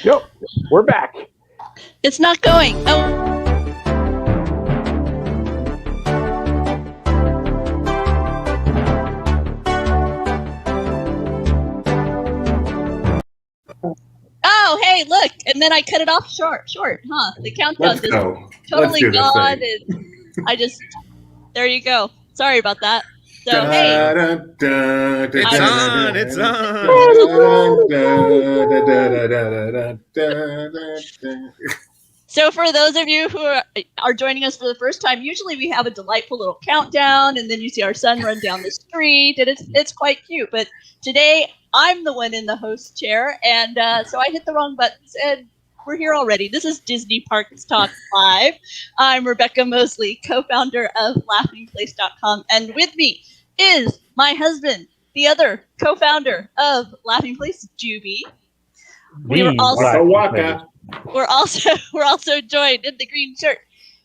Nope, we're back. It's not going. Oh, hey, look. And then I cut it off short, huh? The countdown Let's go. totally Let's do gone. this And there you go. Sorry about that. So, hey. It's on. So for those of you who are joining us for the first time, usually we have a delightful little countdown, and then you see our son run down the street, and it's quite cute. But today, I'm the one in the host chair, and so I hit the wrong buttons, and we're here already. This is Disney Parks Talk Live. I'm Rebecca Mosley, co-founder of LaughingPlace.com, and with me is my husband, the other co-founder of Laughing Place, Juby. We're also joined in the green shirt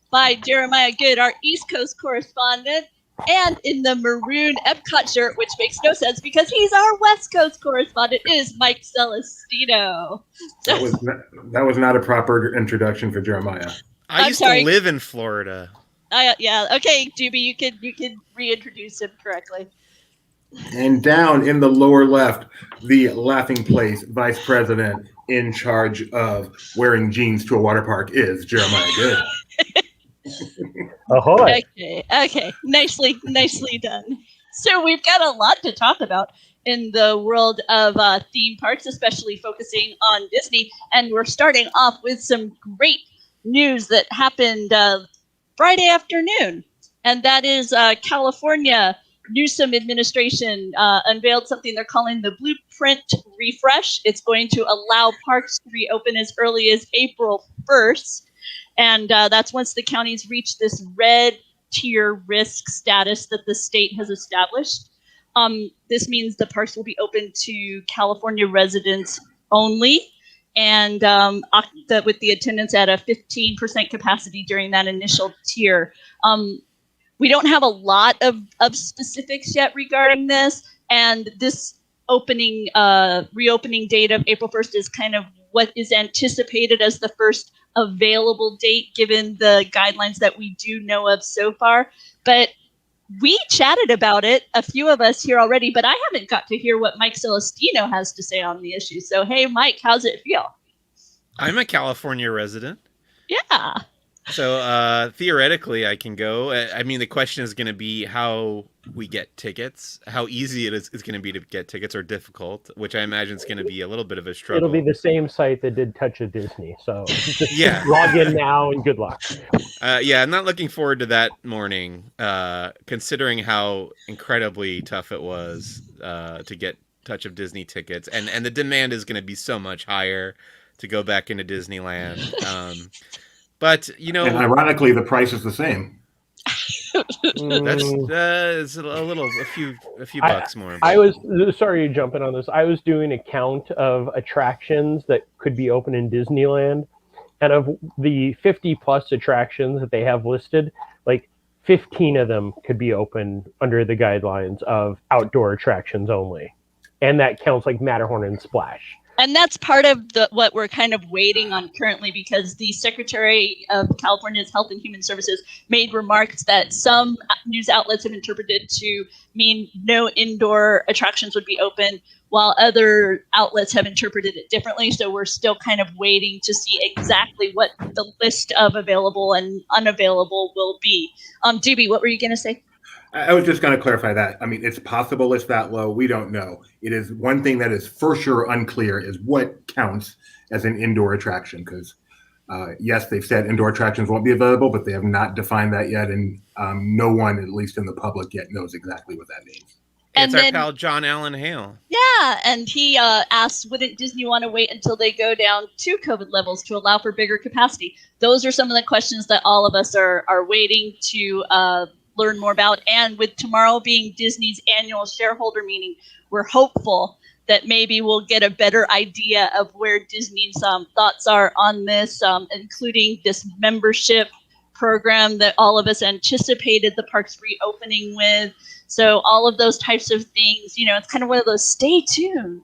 by Jeremiah Good, our East Coast correspondent, and in the maroon Epcot shirt, which makes no sense because he's our West Coast correspondent, is Mike Celestino. That was not a proper introduction for Jeremiah. I used to live in Florida. Yeah. Okay, Juby, you can reintroduce him correctly. And down in the lower left, the Laughing Place vice president in charge of wearing jeans to a water park is Jeremiah Good. Ahoy. Okay. Nicely done. So we've got a lot to talk about in the world of theme parks, especially focusing on Disney. And we're starting off with some great news that happened Friday afternoon. And that is California Newsom administration unveiled something they're calling the Blueprint Refresh. It's going to allow parks to reopen as early as April 1st. And that's once the counties reach this red tier risk status that the state has established. This means the parks will be open to California residents only, and with the attendance at a 15% capacity during that initial tier. We don't have a lot of specifics yet regarding this, and this reopening date of April 1st is kind of what is anticipated as the first available date given the guidelines that we do know of so far. But we chatted about it, a few of us here already, but I haven't got to hear what Mike Celestino has to say on the issue. So, hey, Mike, how's it feel? I'm a California resident. Yeah. So theoretically, I can go. I mean, the question is going to be how we get tickets, how easy it is going to be to get tickets, or difficult, which I imagine is going to be a little bit of a struggle. It'll be the same site that did Touch of Disney. So just log in now and good luck. I'm not looking forward to that morning, considering how incredibly tough it was to get Touch of Disney tickets. And the demand is going to be so much higher to go back into Disneyland. But and ironically, the price is the same. That's a few bucks more. I was sorry to jump in on this. I was doing a count of attractions that could be open in Disneyland, and of the 50 plus attractions that they have listed, like 15 of them could be open under the guidelines of outdoor attractions only, and that counts like Matterhorn and Splash. And that's part of what we're kind of waiting on currently, because the Secretary of California's Health and Human Services made remarks that some news outlets have interpreted to mean no indoor attractions would be open, while other outlets have interpreted it differently. So we're still kind of waiting to see exactly what the list of available and unavailable will be. DB, what were you going to say? I was just going to clarify that. I mean, it's possible it's that low. We don't know. It is one thing that is for sure unclear is what counts as an indoor attraction. Because, yes, they've said indoor attractions won't be available, but they have not defined that yet. And no one, at least in the public yet, knows exactly what that means. It's our pal John Allen Hale. Yeah, and he asked, wouldn't Disney want to wait until they go down to COVID levels to allow for bigger capacity? Those are some of the questions that all of us are waiting to learn more about. And with tomorrow being Disney's annual shareholder meeting, we're hopeful that maybe we'll get a better idea of where Disney's thoughts are on this, including this membership program that all of us anticipated the parks reopening with. So all of those types of things, it's kind of one of those stay tuned.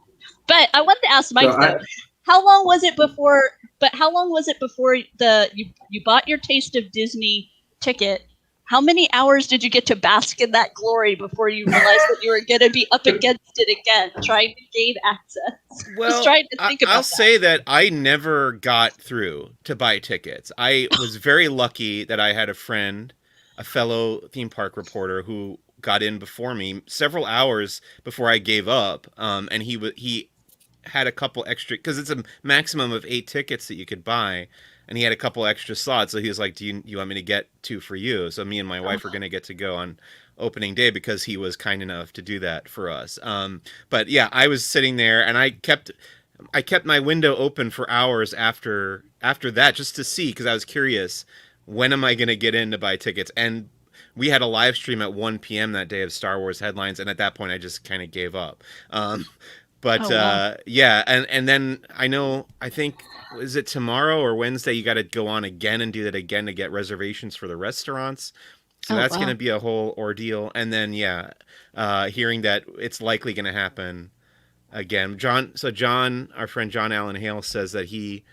But I wanted to ask Mike, though. how long was it before? But how long was it before you bought your Taste of Disney ticket? How many hours did you get to bask in that glory before you realized that you were going to be up against it again, trying to gain access? Well, Just trying to think about I'll that. say that I never got through to buy tickets. I was very lucky that I had a friend, a fellow theme park reporter, who got in before me several hours before I gave up. And he had a couple extra, because it's a maximum of 8 tickets that you could buy, and he had a couple extra slots. So he was like, "Do you want me to get 2 for you?" So me and my wife are going to get to go on opening day because he was kind enough to do that for us. But yeah, I was sitting there and I kept my window open for hours after that, just to see, because I was curious, when am I going to get in to buy tickets? And we had a live stream at 1 p.m. that day of Star Wars headlines, and at that point I just kind of gave up. But Oh, wow. yeah, and then I think, is it tomorrow or Wednesday, you got to go on again and do that again to get reservations for the restaurants. So Oh, that's wow. going to be a whole ordeal. And then yeah, hearing that it's likely going to happen again. John, our friend John Allen Hale, says that he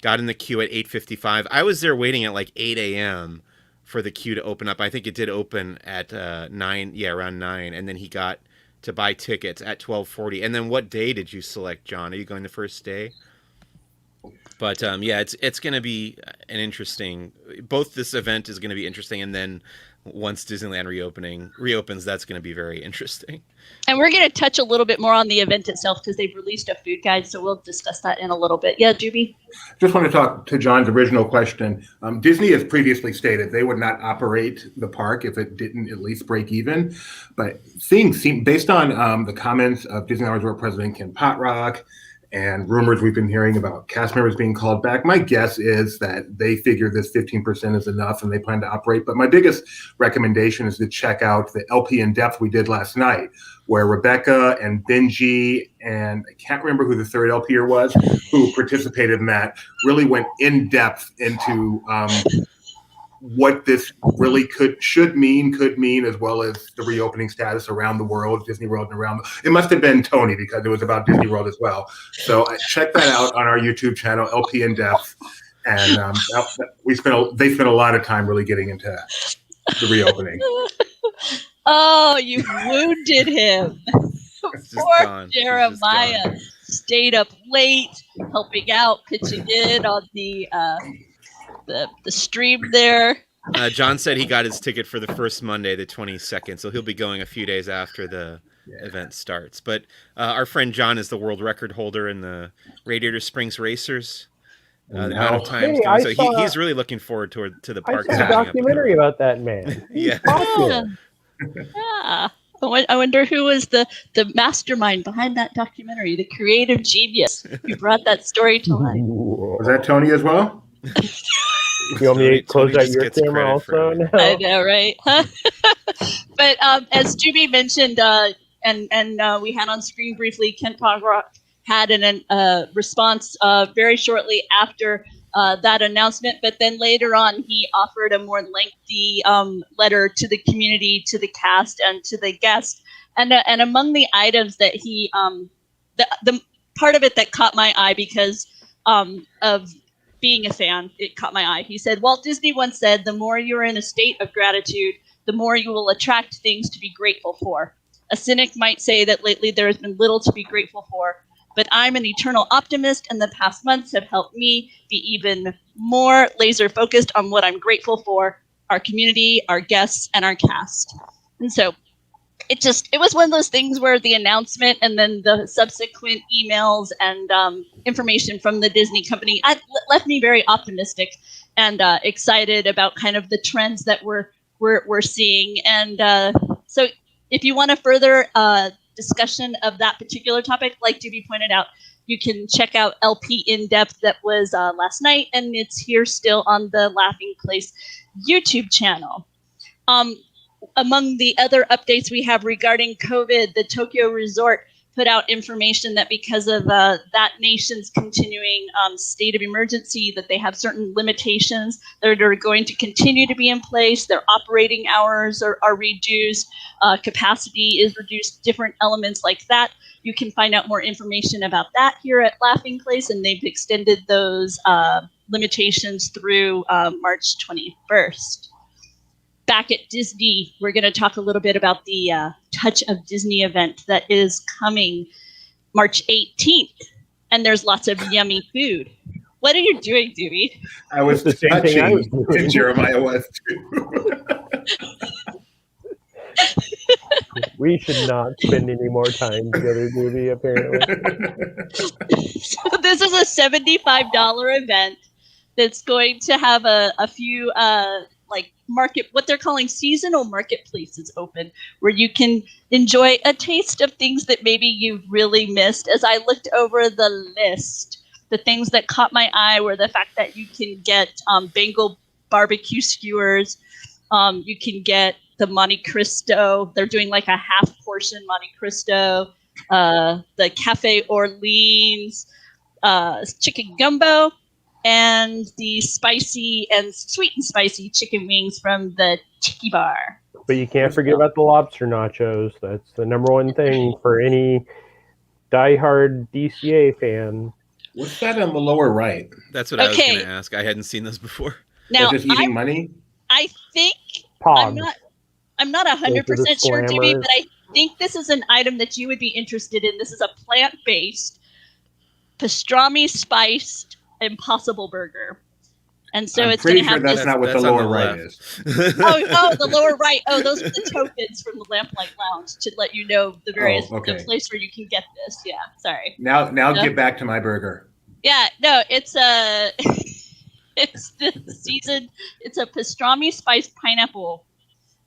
got in the queue at 8:55. I was there waiting at like 8 a.m. for the queue to open up. I think it did open at 9, yeah, around 9, and then he got to buy tickets at 12:40. And then what day did you select, John? Are you going the first day? But yeah, it's going to be an interesting. Both this event is going to be interesting, and then once Disneyland reopens, that's going to be very interesting. And we're going to touch a little bit more on the event itself because they've released a food guide, so we'll discuss that in a little bit. Yeah, Juby? Just want to talk to John's original question. Disney has previously stated they would not operate the park if it didn't at least break even. But things seem, based on the comments of Disneyland Resort President Ken Potrock and rumors we've been hearing about cast members being called back, my guess is that they figure this 15% is enough and they plan to operate. But my biggest recommendation is to check out the LP in depth we did last night, where Rebecca and Benji, and I can't remember who the third LPer was, who participated in that, really went in depth into what this really could mean, as well as the reopening status around the world, Disney World and around. It must have been Tony, because it was about Disney World as well. So check that out on our YouTube channel, LP in Depth, and they spent a lot of time really getting into the reopening. Oh, you wounded him. It's just Poor gone. Jeremiah stayed up late, helping out, pitching in on the stream there. John said he got his ticket for the first Monday, the 22nd, so he'll be going a few days after the event starts. But our friend John is the world record holder in the Radiator Springs Racers. The amount of times doing so. He's really looking forward to the park. I saw a documentary about that man. Yeah. Yeah. I wonder who was the mastermind behind that documentary, the creative genius who brought that story to life. Was that Tony as well? You want me to close Tony out your camera also? No. I know, right? But as Juby mentioned, and we had on screen briefly, Kent Potrock had a response very shortly after that announcement, but then later on he offered a more lengthy letter to the community, to the cast, and to the guests. And among the items that he, the part of it that caught my eye because of being a fan, it caught my eye. He said, Walt Disney once said, "The more you're in a state of gratitude, the more you will attract things to be grateful for. A cynic might say that lately there has been little to be grateful for, but I'm an eternal optimist, and the past months have helped me be even more laser focused on what I'm grateful for, our community, our guests, and our cast." And so it was one of those things where the announcement and then the subsequent emails and information from the Disney company left me very optimistic and excited about kind of the trends that we're seeing. And so if you want a further discussion of that particular topic, like Juby pointed out, you can check out LP In Depth that was last night, and it's here still on the Laughing Place YouTube channel. Among the other updates we have regarding COVID, the Tokyo Resort put out information that because of that nation's continuing state of emergency, that they have certain limitations that are going to continue to be in place. Their operating hours are reduced, capacity is reduced, different elements like that. You can find out more information about that here at Laughing Place, and they've extended those limitations through March 21st. Back at Disney, we're going to talk a little bit about the Touch of Disney event that is coming March 18th. And there's lots of yummy food. What are you doing, Dewey? I was The same thing I was doing. and Jeremiah was too. We should not spend any more time together, Doobie, apparently. So this is a $75 event that's going to have a few what they're calling seasonal marketplaces open, where you can enjoy a taste of things that maybe you've really missed. As I looked over the list, the things that caught my eye were the fact that you can get Bengal barbecue skewers, you can get the Monte Cristo. They're doing like a half portion Monte Cristo, the Cafe Orleans, chicken gumbo, and the spicy and sweet and spicy chicken wings from the Tiki Bar. But you can't forget about the lobster nachos. That's the number one thing for any diehard DCA fan. What's that on the lower right? That's what I was going to ask. I hadn't seen those before. Now, They're just eating money? I think Pogs. I'm not 100% sure, slammers. Jimmy, but I think this is an item that you would be interested in. This is a plant-based, pastrami spiced Impossible Burger. And so it's going to have that's this. not what the lower right is. Oh, the lower right. Oh, those are the tokens from the Lamplight Lounge to let you know the various the place where you can get this. Yeah, sorry. Now get back to my burger. Yeah, no, it's a it's the season. It's a pastrami spiced pineapple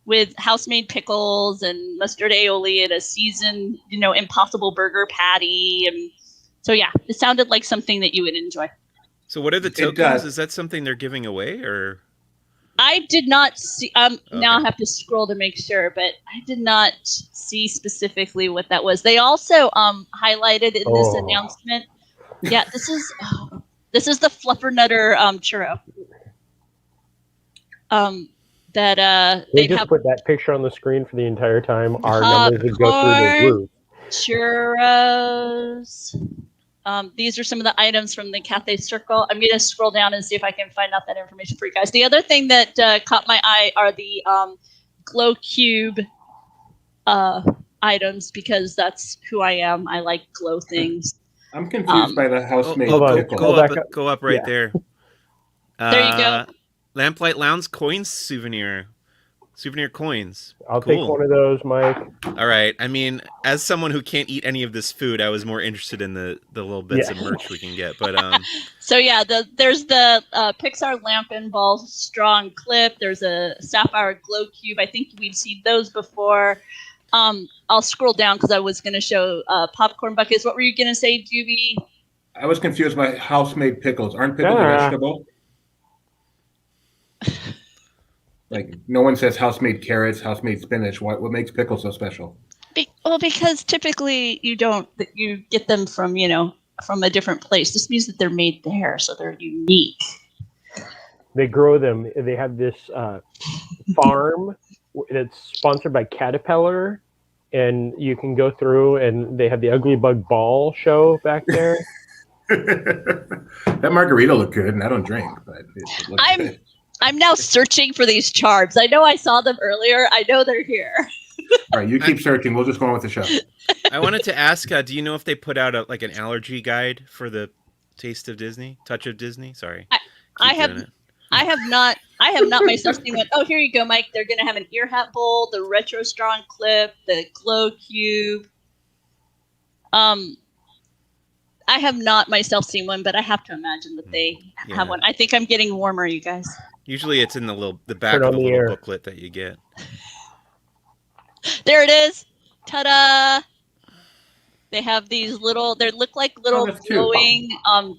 with house-made pickles and mustard aioli and a seasoned, Impossible Burger patty. And so, yeah, it sounded like something that you would enjoy. So what are the tokens? Is that something they're giving away, or? I did not see. Now I have to scroll to make sure, but I did not see specifically what that was. They also highlighted in this announcement. Yeah, this is the Fluffernutter churro. That they just put that picture on the screen for the entire time. Our numbers would go through the roof. Churros. These are some of the items from the Cathay Circle. I'm going to scroll down and see if I can find out that information for you guys. The other thing that caught my eye are the glow cube items, because that's who I am. I like glow things. I'm confused by the house-made pickle. Go up right there. There you go. Lamplight Lounge coins souvenir coins. I'll take one of those, Mike. All right. I mean, as someone who can't eat any of this food, I was more interested in the little bits of merch we can get. But so yeah, there's the Pixar lamp and ball strong clip. There's a sapphire glow cube. I think we've seen those before. I'll scroll down because I was going to show popcorn buckets. What were you going to say, Doobie? I was confused by house-made pickles. Aren't pickles a vegetable? Like, no one says house-made carrots, house-made spinach. What makes pickles so special? Because typically you get them from a different place. This means that they're made there, so they're unique. They grow them. They have this farm that's sponsored by Caterpillar, and you can go through, and they have the Ugly Bug Ball show back there. That margarita looked good, and I don't drink, but it looked good. I'm now searching for these charms. I know I saw them earlier. I know they're here. All right, you keep searching. We'll just go on with the show. I wanted to ask, do you know if they put out an allergy guide for the Taste of Disney, Touch of Disney? Sorry, I have not myself seen one. Oh, here you go, Mike. They're going to have an ear hat bowl, the retro strong clip, the glow cube. I have not myself seen one, but I have to imagine that they have one. I think I'm getting warmer, you guys. Usually it's in the back of the little booklet that you get. There it is. Ta-da! They have these they look like little glowing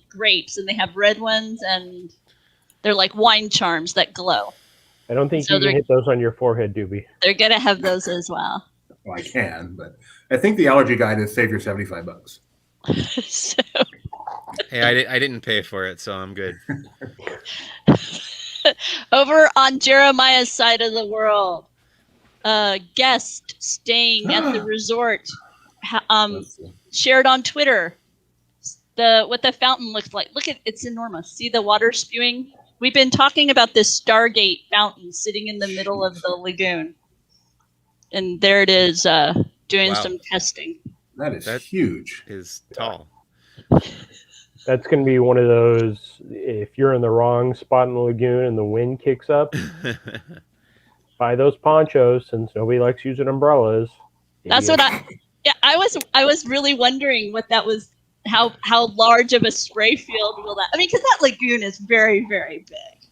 grapes, and they have red ones, and they're like wine charms that glow. I don't think you can hit those on your forehead, Doobie. They're going to have those as well. Well, I can, but I think the allergy guide is save your $75. So, Hey, I didn't pay for it, so I'm good. over on Jeremiah's side of the world, a guest staying at the resort shared on Twitter what the fountain looks like. Look at it's enormous. See the water spewing? We've been talking about this Stargate fountain sitting in the middle of the lagoon. And there it is doing some testing. That is huge. Is tall. That's going to be one of those, if you're in the wrong spot in the lagoon and the wind kicks up, buy those ponchos since nobody likes using umbrellas. That's what I was really wondering what that was, how large of a spray field will that, I mean, because that lagoon is very, very big.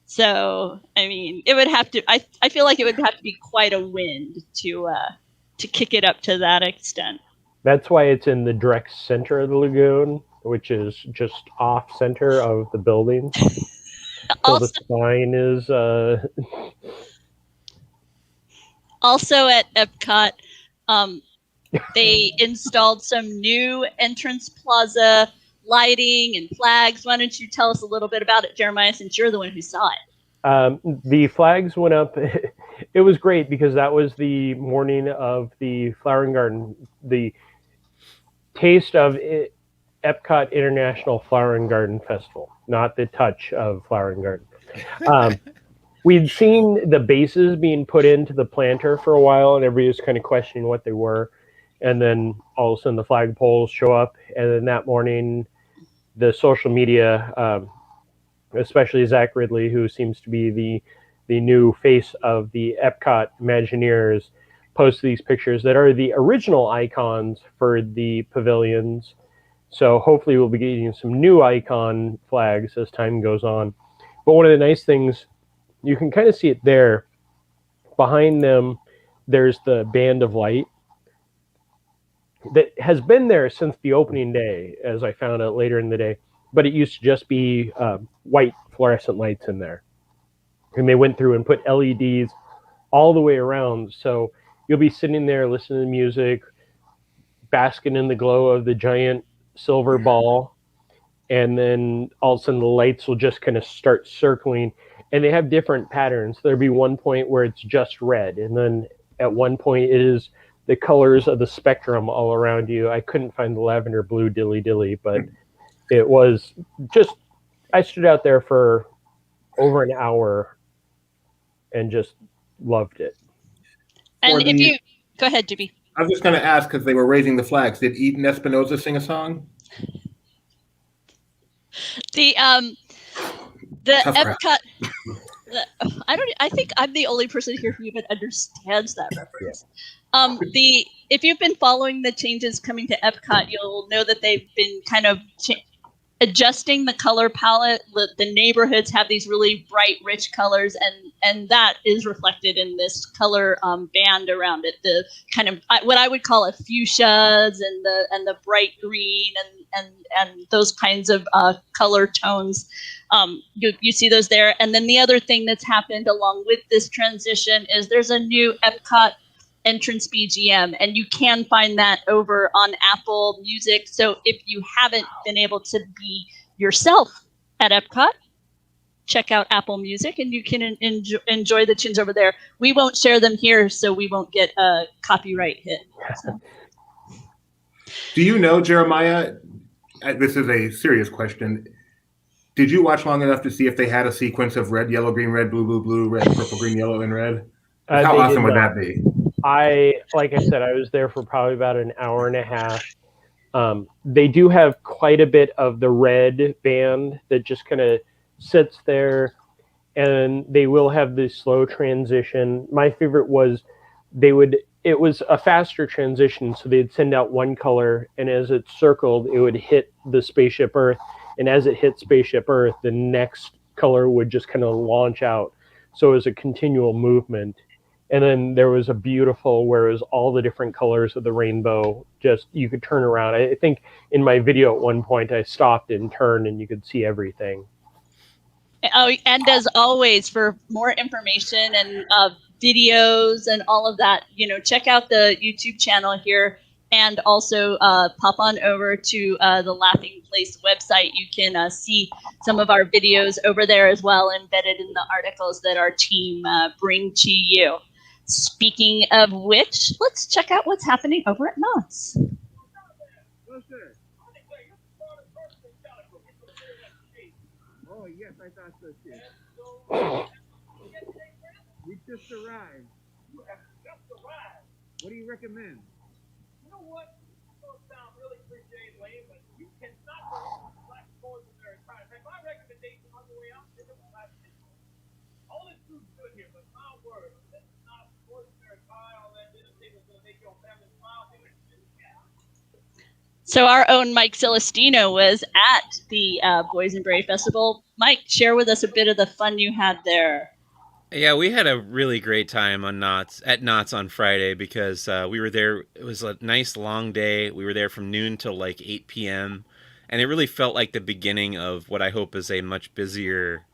So, I mean, it would have to, I feel like it would have to be quite a wind to kick it up to that extent. That's why it's in the direct center of the lagoon, which is just off center of the building. So also, the sign is also at Epcot, they installed some new entrance plaza lighting and flags. Why don't you tell us a little bit about it, Jeremiah, since you're the one who saw it? The flags went up. It was great because that was the morning of the Flowering Garden, the taste of Epcot International Flowering Garden Festival, not the touch of Flowering Garden. We'd seen the bases being put into the planter for a while, and everybody was kind of questioning what they were. And then all of a sudden the flagpoles show up. And then that morning, the social media, especially Zach Ridley, who seems to be the new face of the Epcot Imagineers, post these pictures that are the original icons for the pavilions. So hopefully we'll be getting some new icon flags as time goes on. But one of the nice things, you can kind of see it there. Behind them, there's the band of light that has been there since the opening day, as I found out later in the day. But it used to just be white fluorescent lights in there. And they went through and put LEDs all the way around. So you'll be sitting there listening to music, basking in the glow of the giant silver ball. And then all of a sudden the lights will just kind of start circling. And they have different patterns. There'll be one point where it's just red. And then at one point it is the colors of the spectrum all around you. I couldn't find the lavender blue dilly dilly, but it was just, I stood out there for over an hour and just loved it. And if you, go ahead, Jimmy. I was just going to ask, because they were raising the flags, did Eaton Espinosa sing a song? The Epcot, I think I'm the only person here who even understands that reference. If you've been following the changes coming to Epcot, you'll know that they've been kind of adjusting the color palette. The neighborhoods have these really bright, rich colors, and that is reflected in this color band around it. The kind of what I would call fuchsias and the bright green and those kinds of color tones. You see those there. And then the other thing that's happened along with this transition is there's a new Epcot entrance BGM, and you can find that over on Apple Music. So if you haven't been able to be yourself at Epcot, check out Apple Music and you can enjoy the tunes over there. We won't share them here, so we won't get a copyright hit. So. Do you know, Jeremiah, this is a serious question, did you watch long enough to see if they had a sequence of red, yellow, green, red, blue, blue, blue, red, purple, green, yellow, and red? How awesome would that be? Like I said, I was there for probably about an hour and a half. They do have quite a bit of the red band that just kind of sits there, and they will have this slow transition. My favorite was it was a faster transition, so they'd send out one color, and as it circled, it would hit the Spaceship Earth, and as it hit Spaceship Earth, the next color would just kind of launch out. So it was a continual movement. And then there was a beautiful, where it was all the different colors of the rainbow. Just, you could turn around. I think in my video at one point, I stopped and turned and you could see everything. Oh, and as always, for more information and videos and all of that, check out the YouTube channel here, and also pop on over to the Laughing Place website. You can see some of our videos over there as well, embedded in the articles that our team bring to you. Speaking of which, let's check out what's happening over at Knott's. Oh, yes, I thought so too. We just arrived. You have just arrived. What do you recommend? You know what? This don't sound really cliche and lame, but you cannot go black Boysenberry pie. My recommendation on the way out is a black chicken. All this food's good here, but my word, this is not Boysenberry pie. All that dinner table's gonna make your family smile. So our own Mike Celestino was at the Boysenberry Festival. Mike, share with us a bit of the fun you had there. Yeah, we had a really great time at Knott's on Friday because we were there. It was a nice long day. We were there from noon till like 8 p.m. And it really felt like the beginning of what I hope is a much busier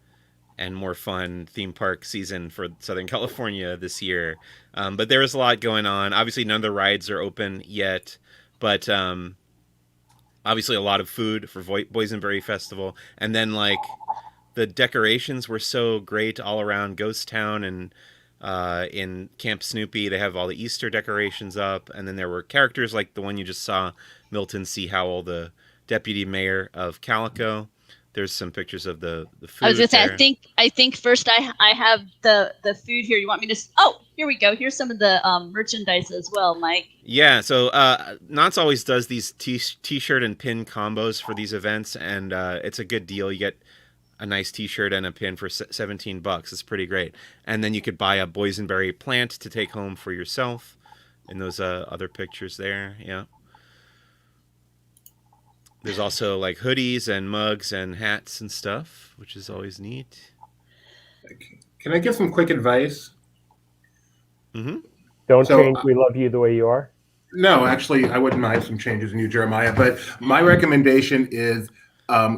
and more fun theme park season for Southern California this year. But there was a lot going on. Obviously, none of the rides are open yet, but obviously a lot of food for Boysenberry Festival. And then like the decorations were so great all around Ghost Town, and in Camp Snoopy they have all the Easter decorations up, and then there were characters like the one you just saw, Milton C. Howell, the deputy mayor of Calico. There's some pictures of the food. I was gonna say, there. I think first I have the food here. You want me to? Oh, here we go. Here's some of the merchandise as well, Mike. Yeah, so Knott's always does these t-shirt and pin combos for these events, and it's a good deal. You get a nice t-shirt and a pin for $17. It's pretty great. And then you could buy a Boysenberry plant to take home for yourself in those other pictures there. Yeah. There's also like hoodies and mugs and hats and stuff, which is always neat. Can I give some quick advice? Mm-hmm. Don't change. We love you the way you are. No, actually, I wouldn't mind some changes in you, Jeremiah. But my recommendation is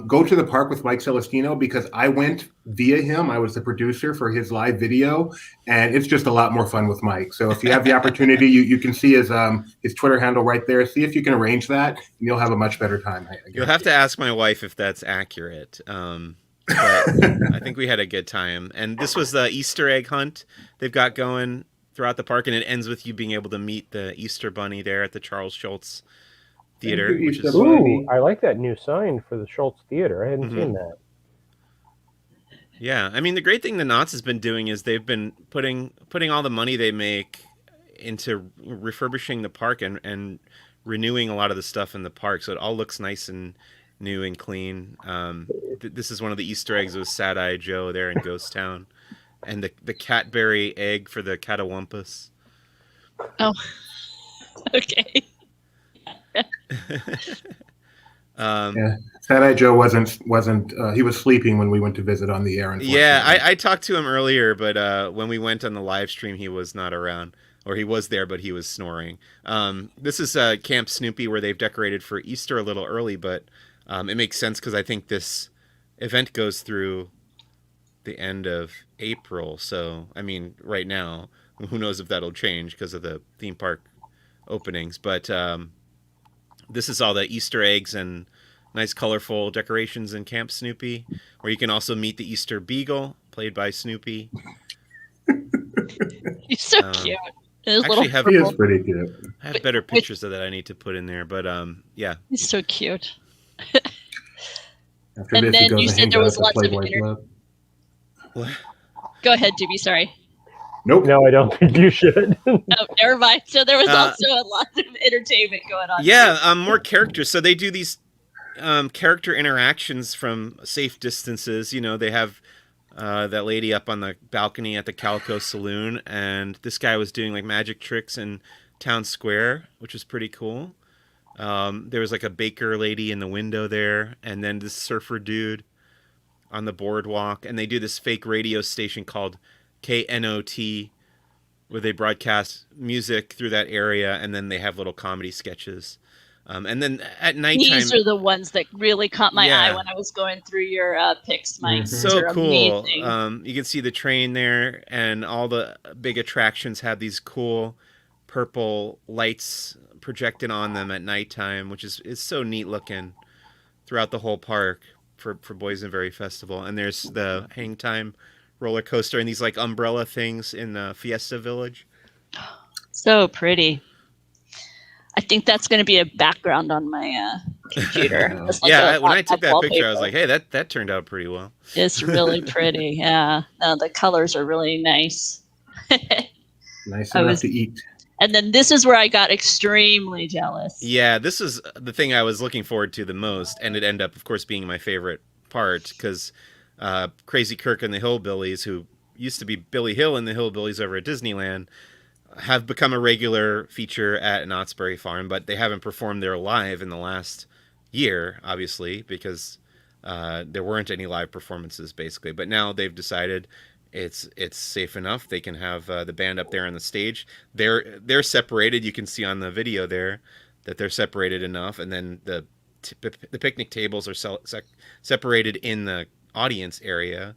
go to the park with Mike Celestino, because I went via him. I was the producer for his live video, and it's just a lot more fun with Mike. So if you have the opportunity, you can see his Twitter handle right there. See if you can arrange that, and you'll have a much better time. You'll have to ask my wife if that's accurate. But I think we had a good time. And this was the Easter egg hunt they've got going throughout the park, and it ends with you being able to meet the Easter Bunny there at the Charles Schulz Theater. Ooh, I like that new sign for the Schultz Theater. I hadn't seen that. Yeah, I mean, the great thing the Knott's has been doing is they've been putting all the money they make into refurbishing the park and renewing a lot of the stuff in the park, so it all looks nice and new and clean. This is one of the Easter eggs with Sad Eye Joe there in Ghost Town, and the Catberry egg for the Catawampus. Oh, okay. Yeah, Sad Eye Joe wasn't. He was sleeping when we went to visit on the air. Yeah, I talked to him earlier, but when we went on the live stream, he was not around, or he was there, but he was snoring. This is Camp Snoopy, where they've decorated for Easter a little early, but it makes sense because I think this event goes through the end of April. So, I mean, right now, who knows if that'll change because of the theme park openings, but this is all the Easter eggs and nice colorful decorations in Camp Snoopy, where you can also meet the Easter Beagle, played by Snoopy. He's so cute. He is pretty cute. I have better pictures of that I need to put in there, but yeah. He's so cute. And then you said there was lots of What? Go ahead, Doobie, sorry. Nope. No, I don't think you should. Oh, never mind. So there was also a lot of entertainment going on. Yeah, more characters. So they do these character interactions from safe distances. You know, they have that lady up on the balcony at the Calico Saloon, and this guy was doing like magic tricks in Town Square, which was pretty cool. There was like a baker lady in the window there, and then this surfer dude on the boardwalk, and they do this fake radio station called KNOT, where they broadcast music through that area, and then they have little comedy sketches. And then at nighttime, These are the ones that really caught my Yeah. eye when I was going through your picks, Mike. Mhm. These so are cool. amazing. You can see the train there, and all the big attractions have these cool purple lights projected on them at nighttime, which is so neat looking throughout the whole park for Boysenberry Festival. And there's the hang time roller coaster and these like umbrella things in Fiesta Village. So pretty. I think that's going to be a background on my computer. Just like Yeah, a when I took that wallpaper. picture, I was like, hey, that turned out pretty well. It's really pretty. Yeah. No, the colors are really nice. Nice I enough was- to eat. And then this is where I got extremely jealous. Yeah, this is the thing I was looking forward to the most, and it ended up, of course, being my favorite part, because Crazy Kirk and the Hillbillies, who used to be Billy Hill and the Hillbillies over at Disneyland, have become a regular feature at Knott's Berry Farm, but they haven't performed there live in the last year, obviously, because there weren't any live performances, basically. But now they've decided it's safe enough. They can have the band up there on the stage. They're separated. You can see on the video there that they're separated enough, and then the picnic tables are separated in the audience area.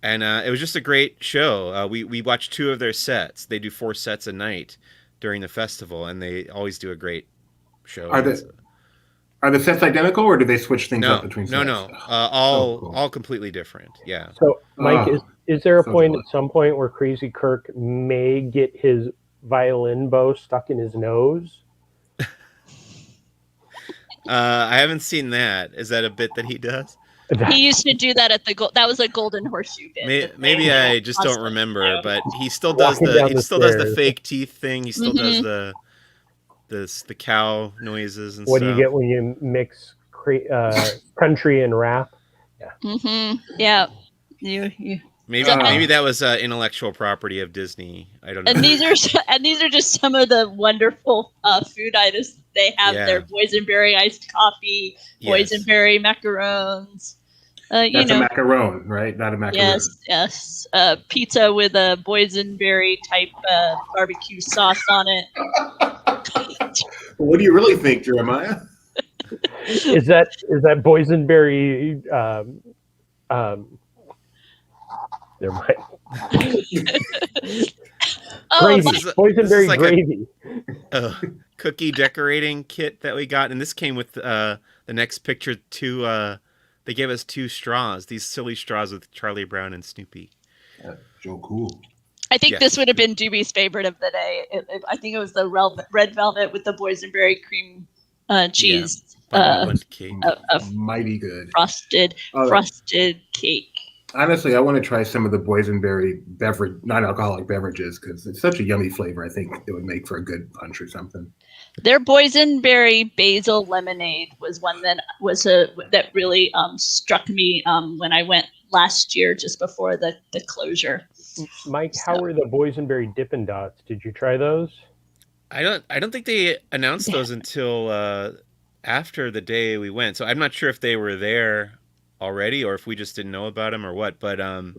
And it was just a great show. We watched 2 of their sets. They do 4 sets a night during the festival, and they always do a great show. Are the sets identical, or do they switch things No, up between no, sets? no. So cool. All completely different. Yeah. So, Mike, Oh, is there a so point cool. at some point where Crazy Kirk may get his violin bow stuck in his nose? I haven't seen that. Is that a bit that he does? He used to do that at the that was a golden horseshoe bit. Maybe I just don't Constantly remember, do. but he still does Walking down he the still does the stairs. fake teeth thing. He still does Mhm. the cow noises and What stuff. do you get when you mix country and rap? Mm-hmm. Yeah. You. Maybe that was intellectual property of Disney. I don't know. And these are just some of the wonderful food items they have. Yeah. Their boysenberry iced coffee, Yes. boysenberry macarons. That's a macaron, right? Not a macaron. Yes. Pizza with a boysenberry type barbecue sauce on it. What do you really think, Jeremiah? Is that boysenberry? Never mind. Oh, Gravy, This is boysenberry like gravy. Cookie decorating kit that we got, and this came with the next picture. They gave us 2 straws, these silly straws with Charlie Brown and Snoopy. Joe Cool. I think Yeah. this would have been Doobie's favorite of the day. I think it was the red velvet with the boysenberry cream cheese Bundt cake. Mighty good. frosted cake. Honestly, I want to try some of the boysenberry beverage, non-alcoholic beverages, because it's such a yummy flavor. I think it would make for a good punch or something. Their boysenberry basil lemonade was one that that really struck me when I went last year, just before the closure. Mike, how were the boysenberry Dippin' Dots? Did you try those? I don't think they announced those until after the day we went. So I'm not sure if they were there already or if we just didn't know about them or what. But I'm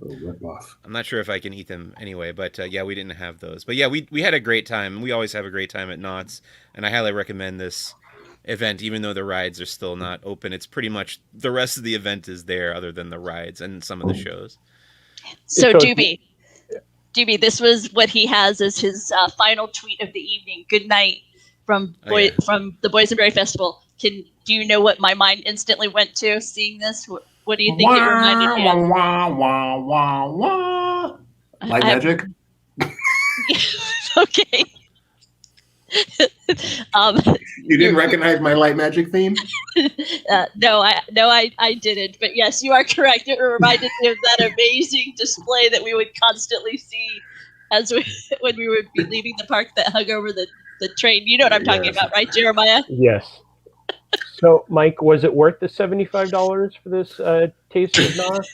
not sure if I can eat them anyway. But yeah, we didn't have those. But yeah, we had a great time. We always have a great time at Knott's, and I highly recommend this event, even though the rides are still not open. It's pretty much the rest of the event is there, other than the rides and some of the shows. So So- Doobie, this was what he has as his final tweet of the evening. Good night from from the Boysenberry Festival. Do you know what my mind instantly went to seeing this? What do you think it reminded me of? Light magic? Okay. You didn't recognize my light magic theme? No, I didn't. But yes, you are correct. It reminded me of that amazing display that we would constantly see when we would be leaving the park that hung over the train. You know what I'm talking about, right, Jeremiah? Yes. So, Mike, was it worth the $75 for this taste of Knott's?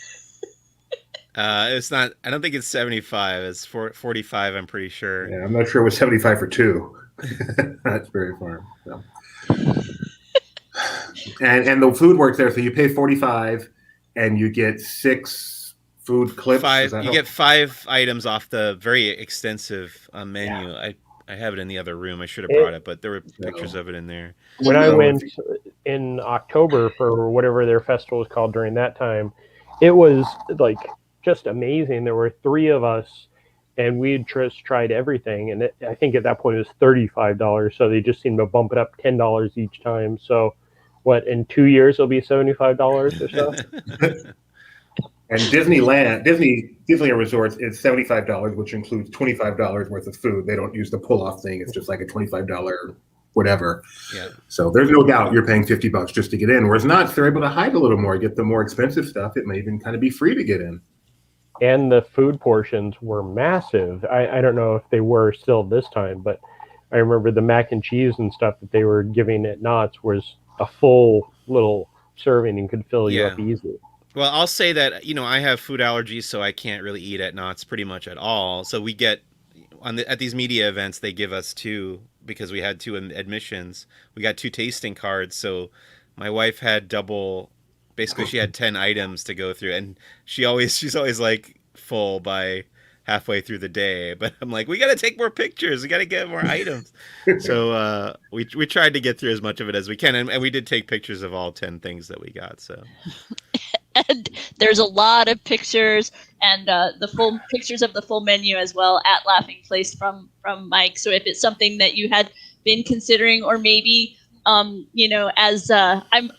It's not. I don't think it's 75. It's 45. I'm pretty sure. Yeah, I'm not sure it was 75 for 2. That's very far. So. And the food works there, so you pay 45 and you get 6 food clips. 5. You get 5 items off the very extensive menu. Yeah. I have it in the other room. I should have brought it, but there were pictures of it in there. When I went in October for whatever their festival was called during that time, it was like just amazing. There were 3 of us, and we had just tried everything. And I think at that point it was $35. So they just seemed to bump it up $10 each time. So what, in 2 years it'll be $75 or so? And Disneyland Resorts is $75, which includes $25 worth of food. They don't use the pull-off thing. It's just like a $25 whatever. Yeah. So there's no doubt you're paying $50 just to get in. Whereas Knott's, they're able to hide a little more, get the more expensive stuff. It may even kind of be free to get in. And the food portions were massive. I don't know if they were still this time, but I remember the mac and cheese and stuff that they were giving at Knott's was a full little serving and could fill you up easy. Well, I'll say that, I have food allergies, so I can't really eat at Knott's pretty much at all. So we get, at these media events, they give us 2, because we had 2 admissions. We got 2 tasting cards, so my wife had basically she had 10 items to go through, and she's always like full by halfway through the day. But I'm like, we got to take more pictures. We got to get more items. So we tried to get through as much of it as we can, and we did take pictures of all 10 things that we got, so... And there's a lot of pictures and the full pictures of the full menu as well at Laughing Place from Mike. So if it's something that you had been considering, or maybe as I'm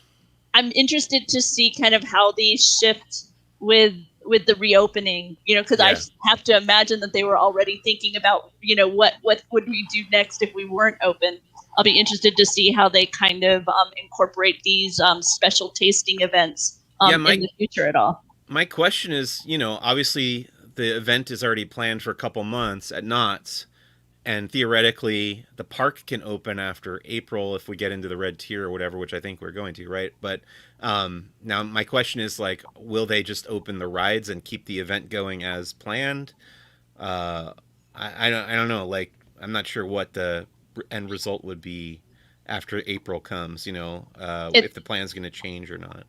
interested to see kind of how these shift with the reopening, because I have to imagine that they were already thinking about what would we do next if we weren't open. I'll be interested to see how they kind of incorporate these special tasting events in the future at all. My question is, obviously the event is already planned for a couple months at Knott's, and theoretically the park can open after April if we get into the red tier or whatever, which I think we're going to, right? But now my question is, like, will they just open the rides and keep the event going as planned? I don't know. Like, I'm not sure what the end result would be after April comes, if the plan's going to change or not.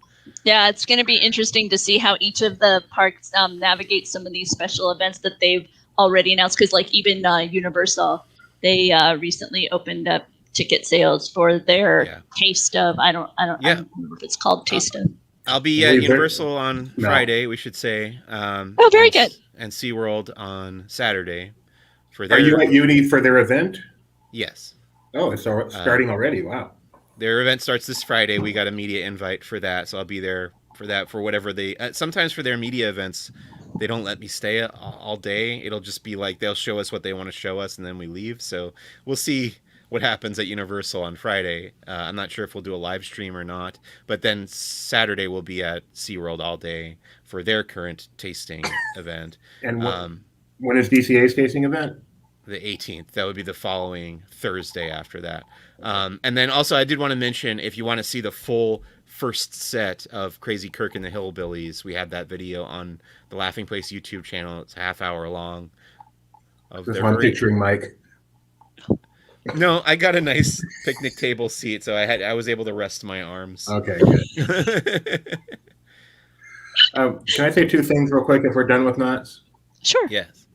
Yeah, it's going to be interesting to see how each of the parks navigate some of these special events that they've already announced. Because, like, even Universal, they recently opened up ticket sales for their Taste of. I don't remember if it's called Taste of. I'll be at Universal on Friday, we should say. Very good. And SeaWorld on Saturday. Are you at Uni for their event? Yes. Oh, it's starting already. Wow. Their event starts this Friday. We got a media invite for that, so I'll be there for that, for whatever they... sometimes for their media events, they don't let me stay all day. It'll just be like they'll show us what they want to show us, and then we leave. So we'll see what happens at Universal on Friday. I'm not sure if we'll do a live stream or not, but then Saturday we'll be at SeaWorld all day for their current tasting event. And when is DCA's tasting event? The 18th. That would be the following Thursday after that. And then also I did want to mention, if you want to see the full first set of Crazy Kirk and the Hillbillies, we have that video on the Laughing Place YouTube channel. It's a half hour long. That's what I'm picturing, Mike. No, I got a nice picnic table seat, so I was able to rest my arms. Okay, good. Can I say 2 things real quick if we're done with Knott's? Sure. Yes.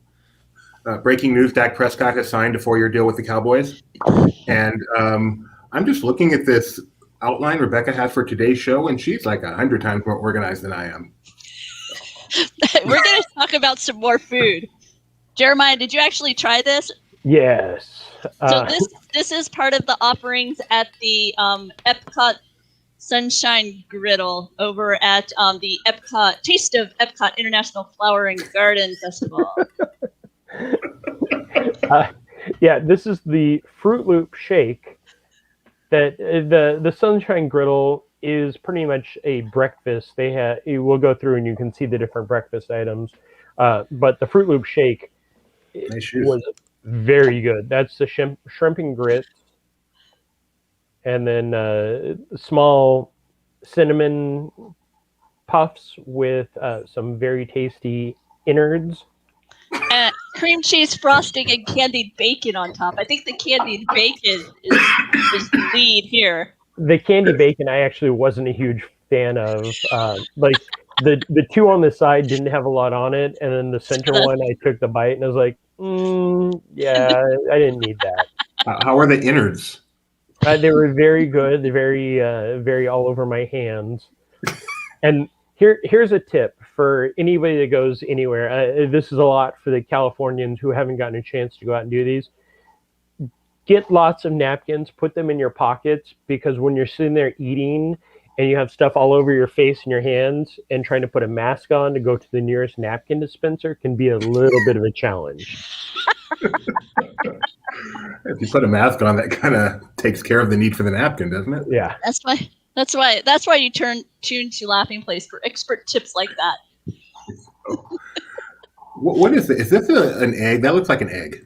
Breaking news, Dak Prescott has signed a 4-year deal with the Cowboys. And I'm just looking at this outline Rebecca has for today's show, and she's like 100 times more organized than I am. We're going to talk about some more food. Jeremiah, did you actually try this? Yes. So this is part of the offerings at the Epcot Sunshine Griddle over at the Epcot Taste of Epcot International Flower and Garden Festival. This is the Fruit Loop shake. That the Sunshine Griddle is pretty much a breakfast. We'll go through and you can see the different breakfast items. But the Fruit Loop shake was very good. That's the shrimp and grits, and then small cinnamon puffs with some very tasty innards. Cream cheese frosting and candied bacon on top. I think the candied bacon is the lead here. The candied bacon I actually wasn't a huge fan of. The 2 on the side didn't have a lot on it, and then the center one I took the bite and I was like, Yeah, I didn't need that. How are the innards? They were very good. They're very all over my hands. And here's a tip for anybody that goes anywhere. This is a lot for the Californians who haven't gotten a chance to go out and do these. Get lots of napkins, put them in your pockets, because when you're sitting there eating and you have stuff all over your face and your hands and trying to put a mask on to go to the nearest napkin dispenser can be a little bit of a challenge. If you put a mask on, that kind of takes care of the need for the napkin, doesn't it? Yeah. That's why you tune to Laughing Place for expert tips like that. What is this? Is this an egg? That looks like an egg.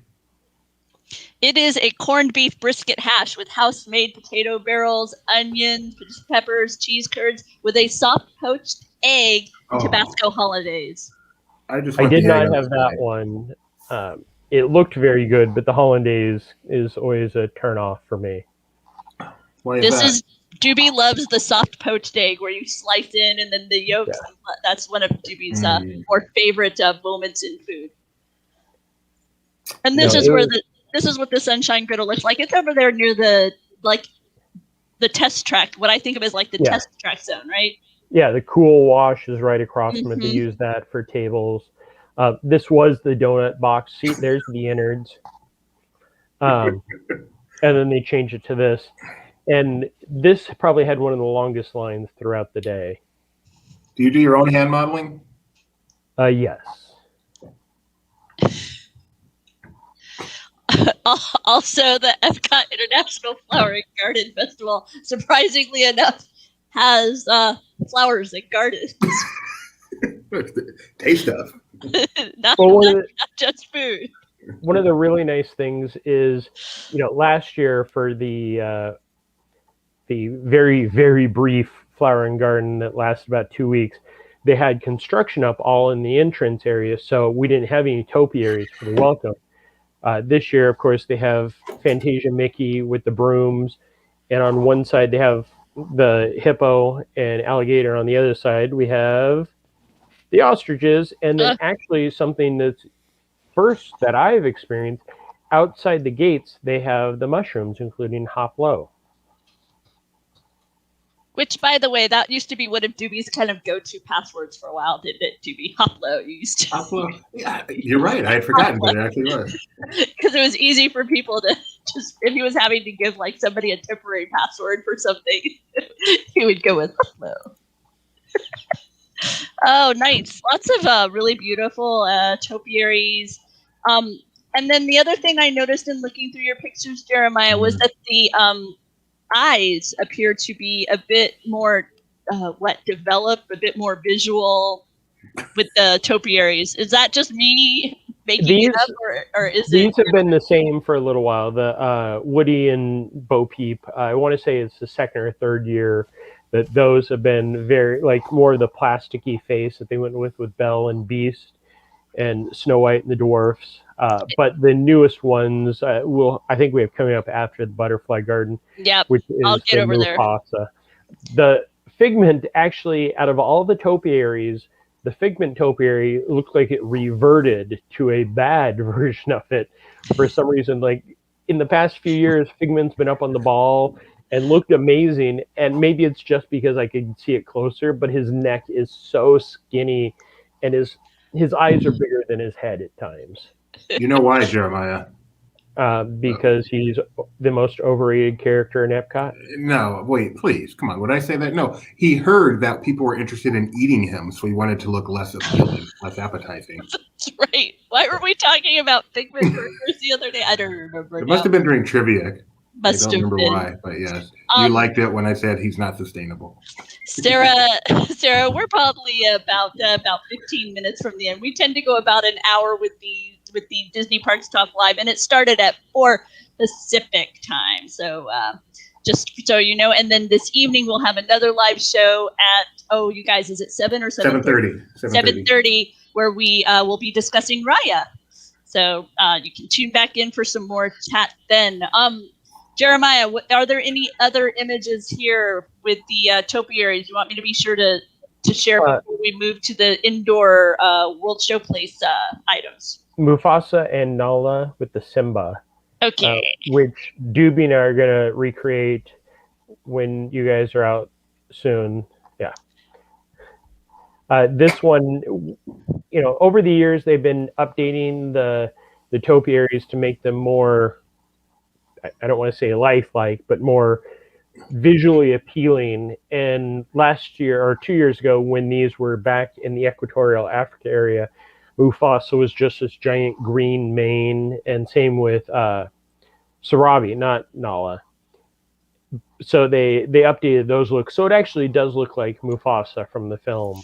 It is a corned beef brisket hash with house-made potato barrels, onions, peppers, cheese curds, with a soft poached egg and Tabasco hollandaise. I did not have that one. It looked very good, but the hollandaise is always a turn-off for me. Why is that? Doobie loves the soft poached egg where you slice in and then the yolks. Yeah. That's one of Doobie's more favorite moments in food. And this is what the Sunshine Griddle looks like. It's over there near the test track. What I think of as like the test track zone, right? Yeah, the cool wash is right across from it. They use that for tables. This was the donut box. See, there's the innards. And then they changed it to this. And this probably had one of the longest lines throughout the day. Do you do your own hand modeling? Yes. Also, the Epcot International Flower and Garden Festival, surprisingly enough, has flowers and gardens. Taste stuff. not just food. One of the really nice things is, last year for the very, very brief flower and garden that lasted about 2 weeks, they had construction up all in the entrance area, so we didn't have any topiaries for the welcome. This year, of course, they have Fantasia Mickey with the brooms, and on one side they have the hippo and alligator. On the other side, we have the ostriches, and then actually something that's first that I've experienced, outside the gates, they have the mushrooms, including Hop Low. Which, by the way, that used to be one of Doobie's kind of go-to passwords for a while, didn't it, Doobie? Hoplo used to. Hoplo? Yeah, you're right. I had forgotten, but it actually was. Because it was easy for people to just, if he was having to give like somebody a temporary password for something, he would go with Hoplo. Oh, nice. Lots of really beautiful topiaries. And then the other thing I noticed in looking through your pictures, Jeremiah, was that the eyes appear to be a bit more developed, a bit more visual with the topiaries. Is that just me making it up, or is these have been the same for a little while? The Woody and Bo Peep, I want to say it's the second or third year that those have been very, like, more of the plasticky face that they went with Belle and Beast and Snow White and the Dwarfs. But the newest ones, I think we have coming up after the Butterfly Garden. Yep, which is I'll get over there. The Figment, actually, out of all the topiaries, the Figment topiary looked like it reverted to a bad version of it for some reason. Like, in the past few years, Figment's been up on the ball and looked amazing, and maybe it's just because I could see it closer, but his neck is so skinny, and his eyes are bigger than his head at times. You know why, Jeremiah? Because he's the most overrated character in Epcot? No, wait, please. Come on. Would I say that? No. He heard that people were interested in eating him, so he wanted to look less appealing, less appetizing. That's right. Why were we talking about Figment burgers the other day? I don't remember. It must have been during trivia. I don't remember been. Why, but yes. You liked it when I said he's not sustainable. Sarah, we're probably about 15 minutes from the end. We tend to go about an hour with the Disney Parks Talk Live, and it started at 4 Pacific time. So just so you know, and then this evening we'll have another live show at, you guys, is it 7 or 7:30? 7:30, where we will be discussing Raya. So you can tune back in for some more chat then. Jeremiah, are there any other images here with the topiaries you want me to be sure to share before we move to the indoor World Showplace items? Mufasa and Nala with the Simba, Okay. which Doobie and I are gonna recreate when you guys are out soon. Yeah. This one, over the years they've been updating the topiaries to make them more. I don't want to say lifelike, but more visually appealing. And last year or 2 years ago, when these were back in the equatorial Africa area, Mufasa was just this giant green mane, and same with Sarabi, not Nala. So they updated those looks, so it actually does look like Mufasa from the film.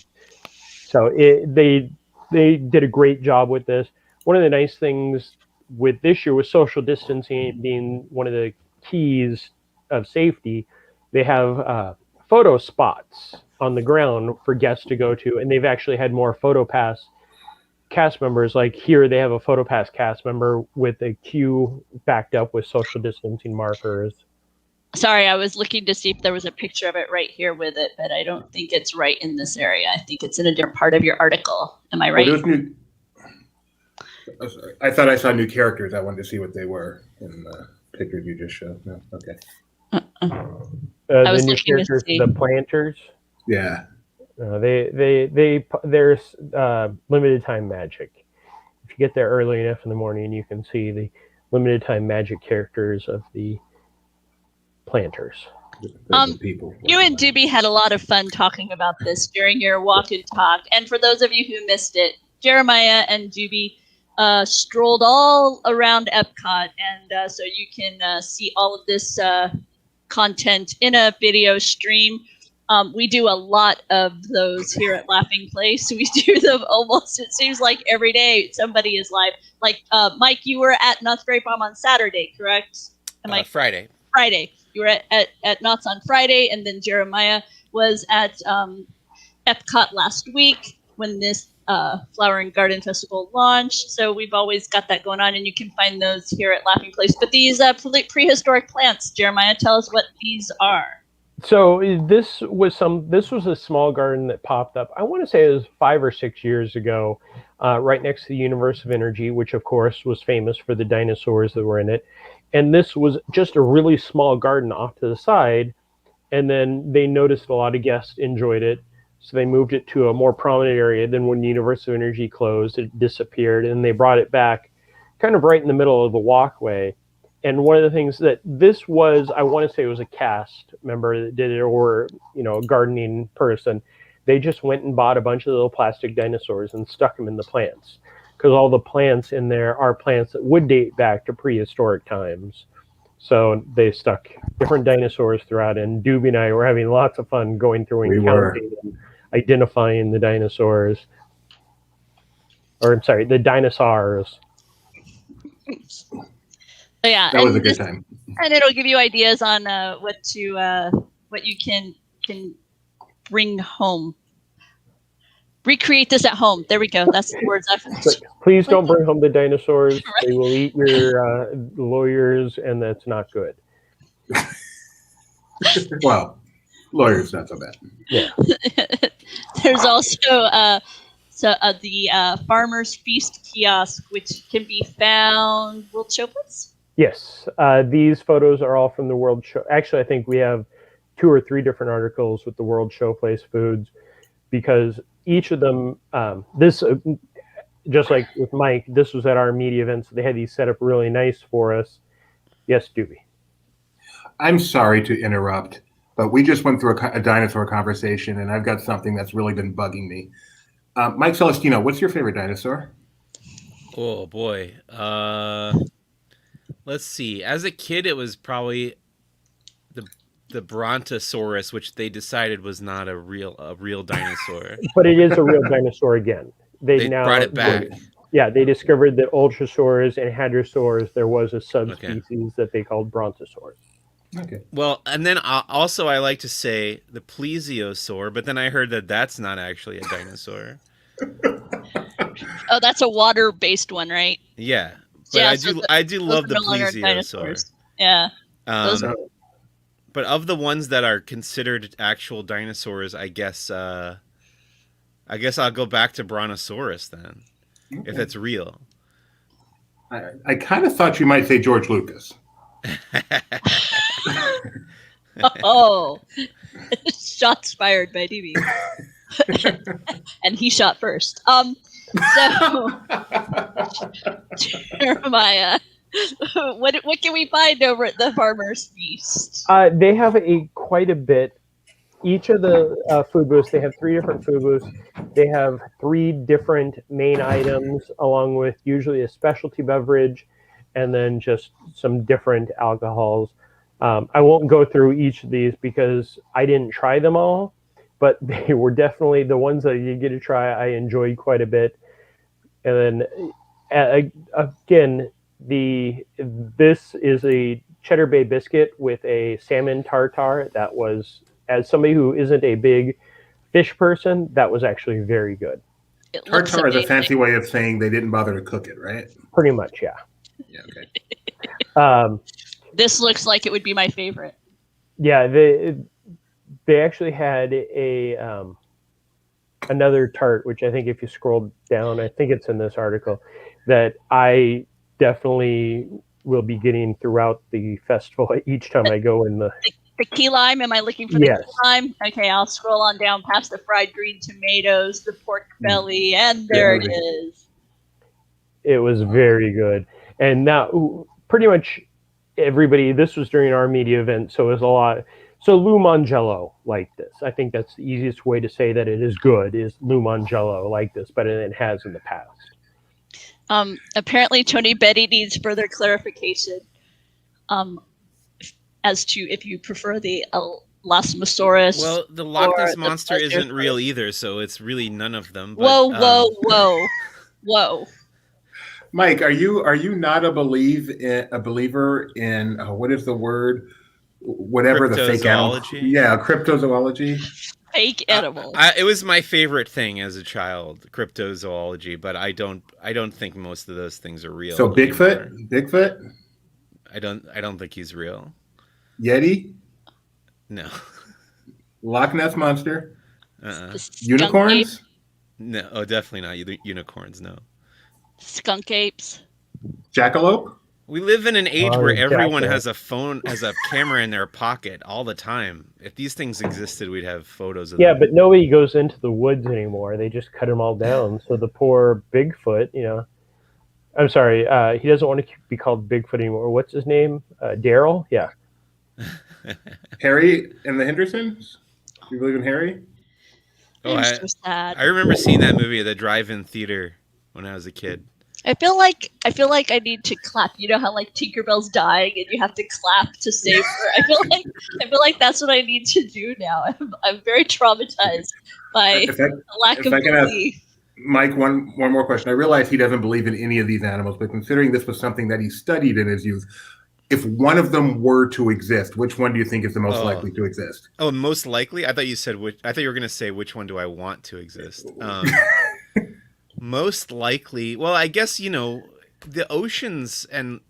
So they did a great job with this. One of the nice things with this year was social distancing being one of the keys of safety. They have photo spots on the ground for guests to go to, and they've actually had more PhotoPass cast members. Like here, they have a PhotoPass cast member with a queue backed up with social distancing markers. Sorry, I was looking to see if there was a picture of it right here with it, but I don't think it's right in this area. I think it's in a different part of your article. Am I right? Well, I thought I saw new characters. I wanted to see what they were in the pictures you just showed. No, okay. I was The new looking to characters, see. the planters. Yeah. There's limited time magic. If you get there early enough in the morning, you can see the limited time magic characters of the planters. People. You and Doobie had a lot of fun talking about this during your walk and talk. And for those of you who missed it, Jeremiah and Doobie strolled all around Epcot, and so you can see all of this content in a video stream. We do a lot of those here at Laughing Place. We do them almost, it seems like every day somebody is live. Like Mike, you were at Knott's Berry Farm on Saturday, correct? Friday. Friday. You were at Knott's on Friday, and then Jeremiah was at Epcot last week when this Flower and Garden Festival launched. So we've always got that going on, and you can find those here at Laughing Place. But these prehistoric plants, Jeremiah, tell us what these are. So this was a small garden that popped up. I want to say it was 5 or 6 years ago, right next to the Universe of Energy, which of course was famous for the dinosaurs that were in it. And this was just a really small garden off to the side. And then they noticed a lot of guests enjoyed it, so they moved it to a more prominent area. Then when Universe of Energy closed, it disappeared, and they brought it back kind of right in the middle of the walkway. And one of the things that this was, I want to say it was a cast member that did it, or a gardening person. They just went and bought a bunch of little plastic dinosaurs and stuck them in the plants, because all the plants in there are plants that would date back to prehistoric times. So they stuck different dinosaurs throughout, and Doobie and I were having lots of fun going through and counting and identifying the dinosaurs. Or I'm sorry, the dinosaurs. Yeah, that was a good time. And it'll give you ideas on what you can bring home. Recreate this at home. There we go. That's the words I've. Please don't bring home the dinosaurs. Right. They will eat your lawyers, and that's not good. Well, lawyers not so bad. Yeah. There's also the Farmer's Feast kiosk, which can be found. World Showplace. Yes, these photos are all from the World Show. Actually, I think we have 2 or 3 different articles with the World Showplace foods, because each of them, this, just like with Mike, this was at our media event, so they had these set up really nice for us. Yes, Doobie. I'm sorry to interrupt, but we just went through a dinosaur conversation, and I've got something that's really been bugging me. Mike Celestino, what's your favorite dinosaur? Oh, boy. Let's see. As a kid, it was probably the Brontosaurus, which they decided was not a real dinosaur. But it is a real dinosaur again. They now brought it back. Yeah, they discovered that Ultrasaurs and Hadrosaurs, there was a subspecies that they called Brontosaurs. Okay. Well, and then also I like to say the Plesiosaur, but then I heard that that's not actually a dinosaur. Oh, that's a water-based one, right? Yeah. But yeah, I do love the Plesiosaur. Yeah. But of the ones that are considered actual dinosaurs, I guess I'll go back to Brontosaurus then, if it's real. I kind of thought you might say George Lucas. Oh, shots fired by DB. And he shot first. So Jeremiah, what can we find over at the Farmer's Feast? They have quite a bit. Each of the food booths, they have 3 different food booths. They have 3 different main items, along with usually a specialty beverage, and then just some different alcohols. I won't go through each of these because I didn't try them all, but they were definitely the ones that I did get to try. I enjoyed quite a bit. And then again, this is a Cheddar Bay biscuit with a salmon tartare that was, as somebody who isn't a big fish person, that was actually very good. Tartare is a fancy way of saying they didn't bother to cook it, right? Pretty much, yeah. Yeah, okay. This looks like it would be my favorite. Yeah, they actually had another tart, which I think if you scroll down, I think it's in this article, that I definitely will be getting throughout the festival each time I go in the key lime. Am I looking for the Yes. key lime? Okay, I'll scroll on down past the fried green tomatoes, the pork belly, and there it is. It was very good. And now pretty much everybody, this was during our media event, so it was a lot. So Lou Mangello liked this. I think that's the easiest way to say that it is good, is Lou Mangello liked this better than it has in the past. Apparently Tony Betty needs further clarification as to if you prefer the Elasmosaurus. Well, the Loch Ness or Monster the isn't real either, so it's really none of them. But, Whoa. Mike, are you not a believer in what is the word? Whatever the fake animal. Yeah, cryptozoology. Fake animals. It was my favorite thing as a child, cryptozoology, but I don't think most of those things are real. So Bigfoot? I don't think he's real. Yeti? No. Loch Ness Monster? Unicorns? No, definitely not unicorns, no. Skunk apes? Jackalope? We live in an age where everyone has a phone, has a camera in their pocket all the time. If these things existed, we'd have photos of them. Yeah, but nobody goes into the woods anymore. They just cut them all down. So the poor Bigfoot, I'm sorry, he doesn't want to be called Bigfoot anymore. What's his name? Daryl? Yeah. Harry and the Hendersons? Do you believe in Harry? Oh, so sad. I remember seeing that movie at the drive-in theater when I was a kid. I feel like I need to clap. You know how like Tinkerbell's dying and you have to clap to save her. I feel like that's what I need to do now. I'm very traumatized by the lack of belief. Mike, one more question. I realize he doesn't believe in any of these animals, but considering this was something that he studied in his youth, if one of them were to exist, which one do you think is the most likely to exist? Oh, most likely? I thought you said which. I thought you were going to say which one do I want to exist. Most likely, well, I guess, the oceans and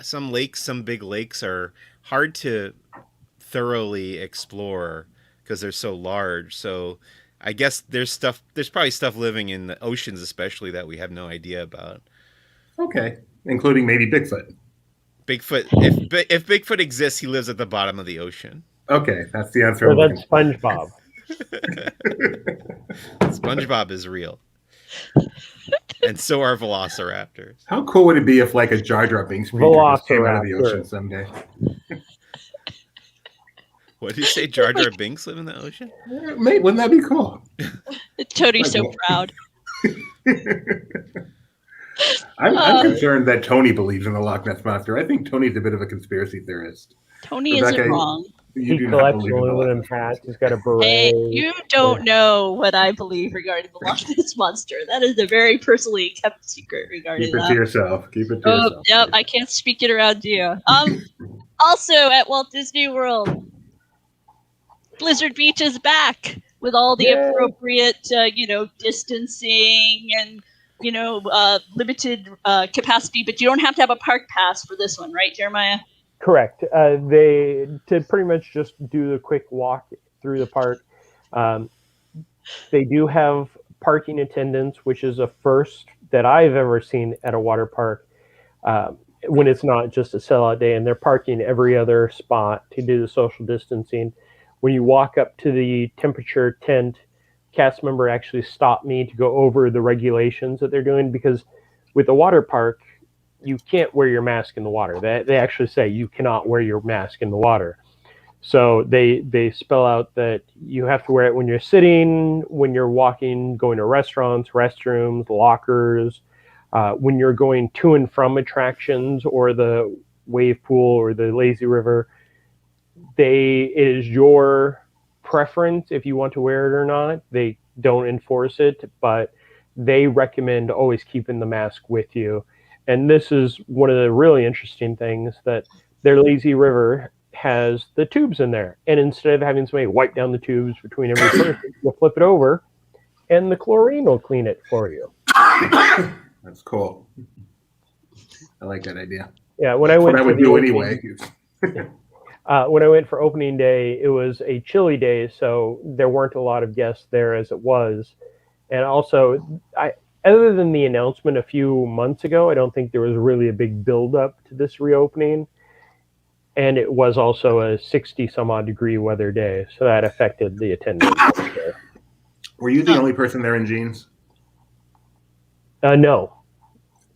some lakes, some big lakes are hard to thoroughly explore because they're so large. So I guess there's probably stuff living in the oceans, especially, that we have no idea about. Okay. Including maybe Bigfoot. If Bigfoot exists, he lives at the bottom of the ocean. Okay, that's the answer. So that's SpongeBob. SpongeBob is real. And so are velociraptors. How cool would it be if like a Jar Jar Binks creature just came out of the ocean someday? What did you say? Jar Jar Binks live in the ocean? Mate, wouldn't that be cool? Tony's so proud. I'm concerned that Tony believes in the Loch Ness Monster. I think Tony's a bit of a conspiracy theorist. Tony isn't wrong. He collects aluminum hats. He's got a beret. Hey, you don't know what I believe regarding the Loch Ness Monster. That is a very personally kept secret regarding that. Keep it to yourself. Keep it to yourself. Yep, I can't speak it around you. Also at Walt Disney World, Blizzard Beach is back with all the appropriate, distancing and limited capacity. But you don't have to have a park pass for this one, right, Jeremiah? Correct. To pretty much just do the quick walk through the park. They do have parking attendants, which is a first that I've ever seen at a water park. when it's not just a sellout day, and they're parking every other spot to do the social distancing. When you walk up to the temperature tent, cast member actually stopped me to go over the regulations that they're doing, because with the water park, you can't wear your mask in the water. They actually say you cannot wear your mask in the water. So they spell out that you have to wear it when you're sitting, when you're walking, going to restaurants, restrooms, lockers, when you're going to and from attractions or the wave pool or the lazy river. It is your preference if you want to wear it or not. They don't enforce it, but they recommend always keeping the mask with you. And this is one of the really interesting things, that their lazy river has the tubes in there. And instead of having somebody wipe down the tubes between every person, you'll flip it over and the chlorine will clean it for you. That's cool. I like that idea. Yeah, when I went, what I would do anyway. When I went for opening day, it was a chilly day, so there weren't a lot of guests there as it was. And also, other than the announcement a few months ago, I don't think there was really a big build-up to this reopening. And it was also a 60-some-odd degree weather day, so that affected the attendance. Were you the only person there in jeans? No.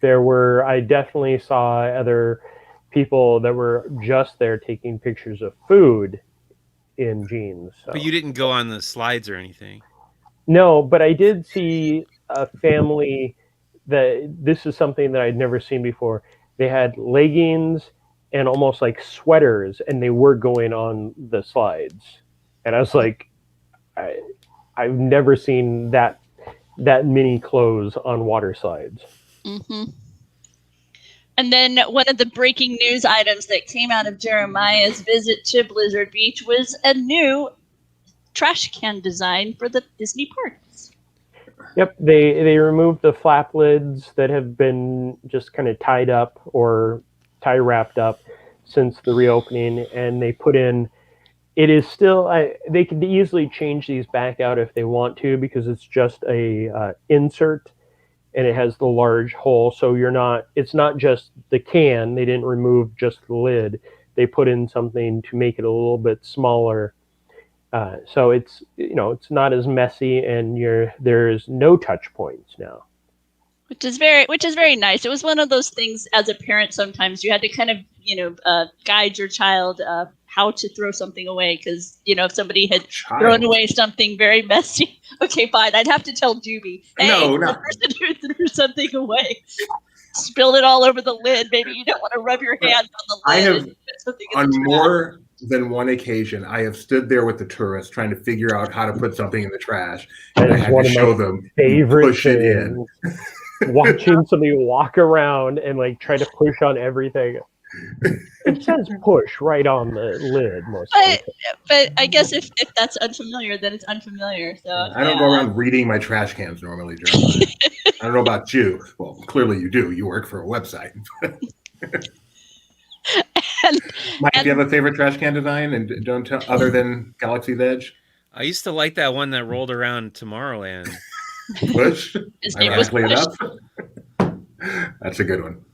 I definitely saw other people that were just there taking pictures of food in jeans. So. But you didn't go on the slides or anything. No, but I did see a family this is something that I'd never seen before. They had leggings and almost like sweaters, and they were going on the slides. And I was like, I've never seen that many clothes on water slides. Mm-hmm. And then one of the breaking news items that came out of Jeremiah's visit to Blizzard Beach was a new trash can design for the Disney parks. Yep, they removed the flap lids that have been just kind of tied up or tie wrapped up since the reopening, and they put in. It is still. They could easily change these back out if they want to, because it's just a insert, and it has the large hole. So it's not just the can. They didn't remove just the lid. They put in something to make it a little bit smaller. So it's not as messy, and there's no touch points now, which is very nice. It was one of those things as a parent, sometimes you had to kind of guide your child how to throw something away, because if somebody had thrown away something very messy, okay, fine, I'd have to tell Doobie, hey, the person who threw something away spilled it all over the lid. Maybe you don't want to rub your hands on the lid. I have, on more than one occasion, I have stood there with the tourists trying to figure out how to put something in the trash, and I had to show them push it in. Watching somebody walk around and like try to push on everything. It says push right on the lid most of the time. But I guess if that's unfamiliar, then it's unfamiliar. So I don't go around reading my trash cans normally, Jeremiah. I don't know about you. Well, clearly you do. You work for a website. Mike, do you have a favorite trash can design, and don't tell other than Galaxy's Edge? I used to like that one that rolled around Tomorrowland. Push. His name was Push. That's a good one.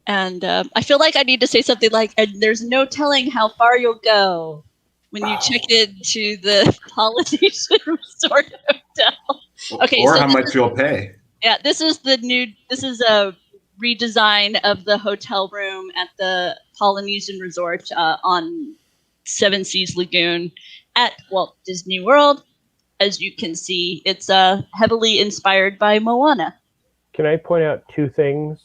And I feel like I need to say something like, and there's no telling how far you'll go when you check into the Polynesian Resort Hotel. Okay, or how much you'll pay. Yeah, this is a redesign of the hotel room at the Polynesian Resort on Seven Seas Lagoon at Walt Disney World. As you can see, it's heavily inspired by Moana. Can I point out two things?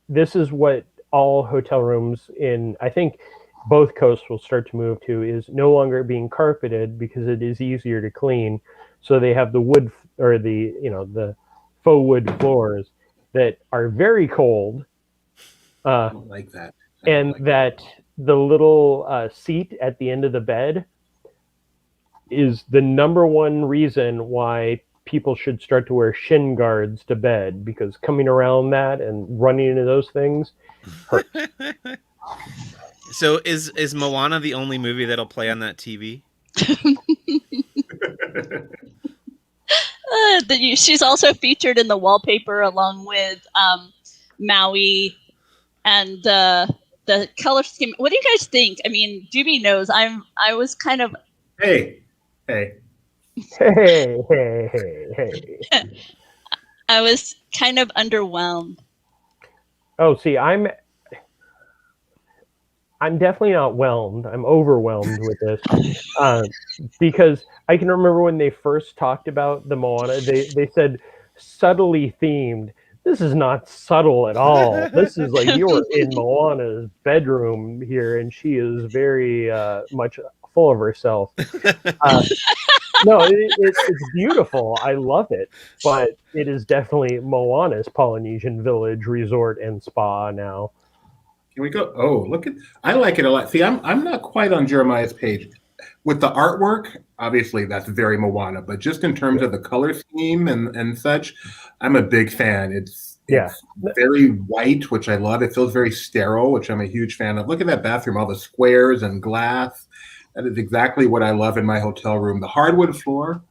This is what all hotel rooms in, I think, both coasts will start to move to, is no longer being carpeted because it is easier to clean. So they have the wood or the faux wood floors that are very cold. I don't like that. The little seat at the end of the bed is the number one reason why people should start to wear shin guards to bed, because coming around that and running into those things hurts. So is Moana the only movie that'll play on that TV? She's also featured in the wallpaper along with Maui and the color scheme. What do you guys think? I mean, Doobie knows I was kind of Hey. Hey, hey, hey. I was kind of underwhelmed. Oh, see, I'm definitely not whelmed. I'm overwhelmed with this. Because I can remember when they first talked about the Moana, they said subtly themed. This is not subtle at all. This is like you're in Moana's bedroom here, and she is very much full of herself. No, it's beautiful. I love it, but it is definitely Moana's Polynesian Village Resort and Spa now. Can we go? Oh, look at! I like it a lot. See, I'm not quite on Jeremiah's page with the artwork. Obviously, that's very Moana, but just in terms of the color scheme and such, I'm a big fan. It's very white, which I love. It feels very sterile, which I'm a huge fan of. Look at that bathroom, all the squares and glass. That is exactly what I love in my hotel room. The hardwood floor,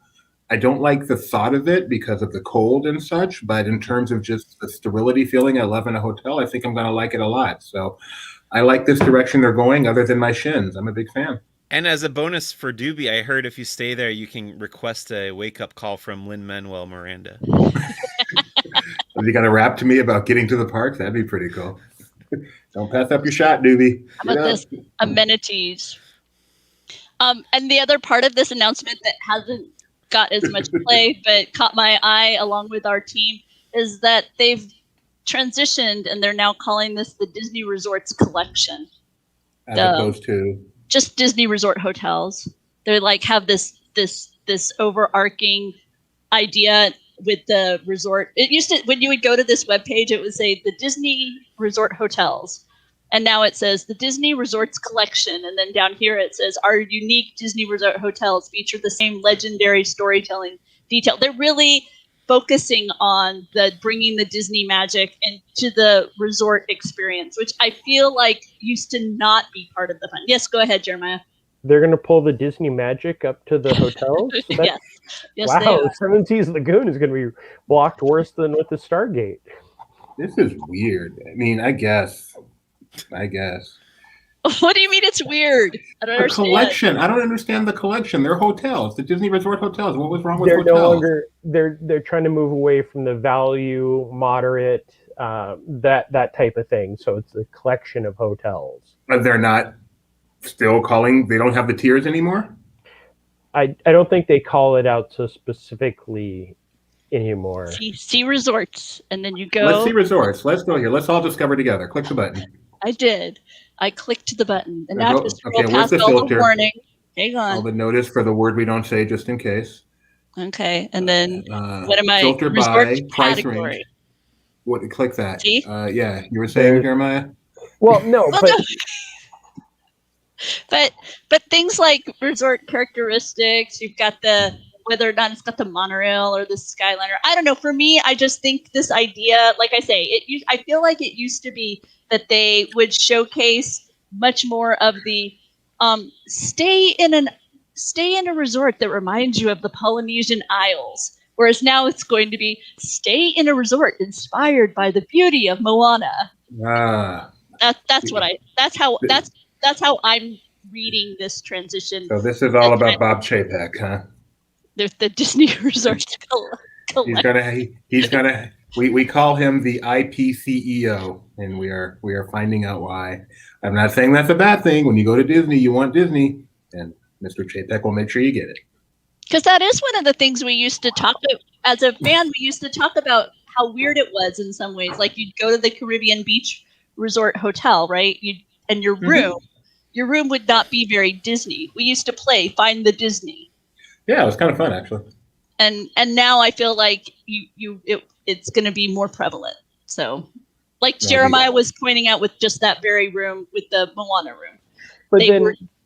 I don't like the thought of it because of the cold and such, but in terms of just the sterility feeling I love in a hotel, I think I'm going to like it a lot. So I like this direction they're going other than my shins. I'm a big fan. And as a bonus for Doobie, I heard if you stay there, you can request a wake-up call from Lin-Manuel Miranda. Have you got a rap to me about getting to the park? That'd be pretty cool. Don't pass up your shot, Doobie. How about this? Amenities. And the other part of this announcement that hasn't got as much play but caught my eye along with our team is that they've transitioned and they're now calling this the Disney Resorts Collection. As opposed to just Disney Resort hotels. They're like have this overarching idea with the resort. It used to, when you would go to this webpage, it would say the Disney Resort Hotels. And now it says the Disney Resorts Collection. And then down here it says our unique Disney Resort hotels feature the same legendary storytelling detail. They're really focusing on the bringing the Disney magic into the resort experience, which I feel like used to not be part of the fun. Yes, go ahead, Jeremiah. They're going to pull the Disney magic up to the hotels? Yes. Yes, wow, Seven Seas Lagoon is going to be blocked worse than with the Stargate. This is weird. I mean, I guess. What do you mean it's weird? I don't understand. Collection. I don't understand the collection. They're hotels. The Disney Resort hotels. What was wrong with they're hotels? No longer. They're trying to move away from the value, moderate, that type of thing. So it's a collection of hotels. But they're not still calling. They don't have the tiers anymore. I don't think they call it out so specifically anymore. See resorts, and then you go. Let's see resorts. Let's go here. Let's all discover together. Click the button. I did. I clicked the button, and now I have to scroll where's past the all filter? the warning. Hang on. All the notice for the word we don't say, just in case. Okay, and then what am I? Filter Resort by price category. range. What? Click that. See? Yeah, you were saying, Jeremiah. Well, no, but things like resort characteristics. You've got the whether or not it's got the monorail or the Skyliner. I don't know. For me, I just think this idea, like I say, I feel like it used to be that they would showcase much more of the stay in a resort that reminds you of the Polynesian Isles. Whereas now it's going to be stay in a resort inspired by the beauty of Moana. That's how I'm reading this transition. So this is all about Bob Chapek, huh? The Disney Resorts Collection. He's gonna. We call him the IPCEO, and we are finding out why. I'm not saying that's a bad thing. When you go to Disney, you want Disney, and Mr. Chapek will make sure you get it. Because that is one of the things we used to talk about as a fan. We used to talk about how weird it was in some ways. Like you'd go to the Caribbean Beach Resort Hotel, right? And your room would not be very Disney. We used to play Find the Disney. Yeah, it was kind of fun actually. And now I feel like it's going to be more prevalent. So, like Jeremiah was pointing out with just that very room with the Moana room, but they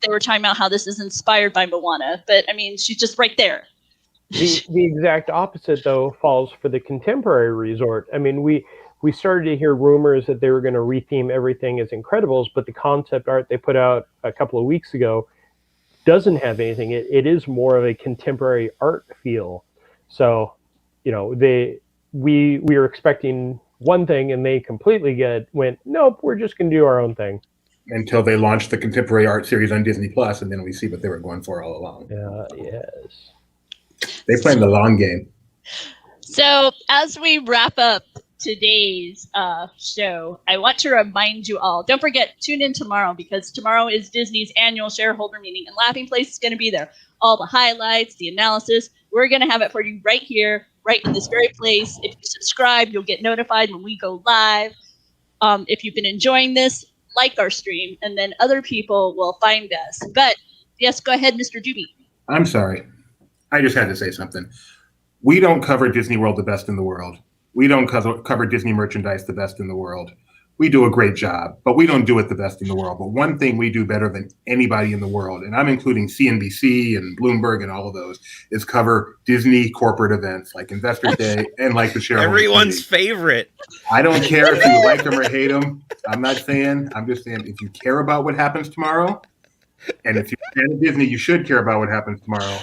were talking about how this is inspired by Moana. But I mean, she's just right there. The exact opposite though falls for the Contemporary Resort. I mean, we started to hear rumors that they were going to retheme everything as Incredibles, but the concept art they put out a couple of weeks ago doesn't have anything. It is more of a contemporary art feel. So we were expecting one thing and they completely went, nope, we're just going to do our own thing. Until they launched the contemporary art series on Disney Plus, and then we see what they were going for all along. Yes. They played the long game. So as we wrap up today's show, I want to remind you all, don't forget, tune in tomorrow, because tomorrow is Disney's annual shareholder meeting, and Laughing Place is going to be there. All the highlights, the analysis, we're going to have it for you right here, right in this very place. If you subscribe, you'll get notified when we go live. If you've been enjoying this, like our stream, and then other people will find us. But yes, go ahead, Mr. Doobie. I'm sorry. I just had to say something. We don't cover Disney World the best in the world. We don't cover Disney merchandise the best in the world. We do a great job, but we don't do it the best in the world. But one thing we do better than anybody in the world, and I'm including CNBC and Bloomberg and all of those, is cover Disney corporate events like Investors Day and like the Shareholder Everyone's Mtg. favorite. I don't care if you like them or hate them. I'm not saying. I'm just saying if you care about what happens tomorrow, and if you're a fan of Disney, you should care about what happens tomorrow.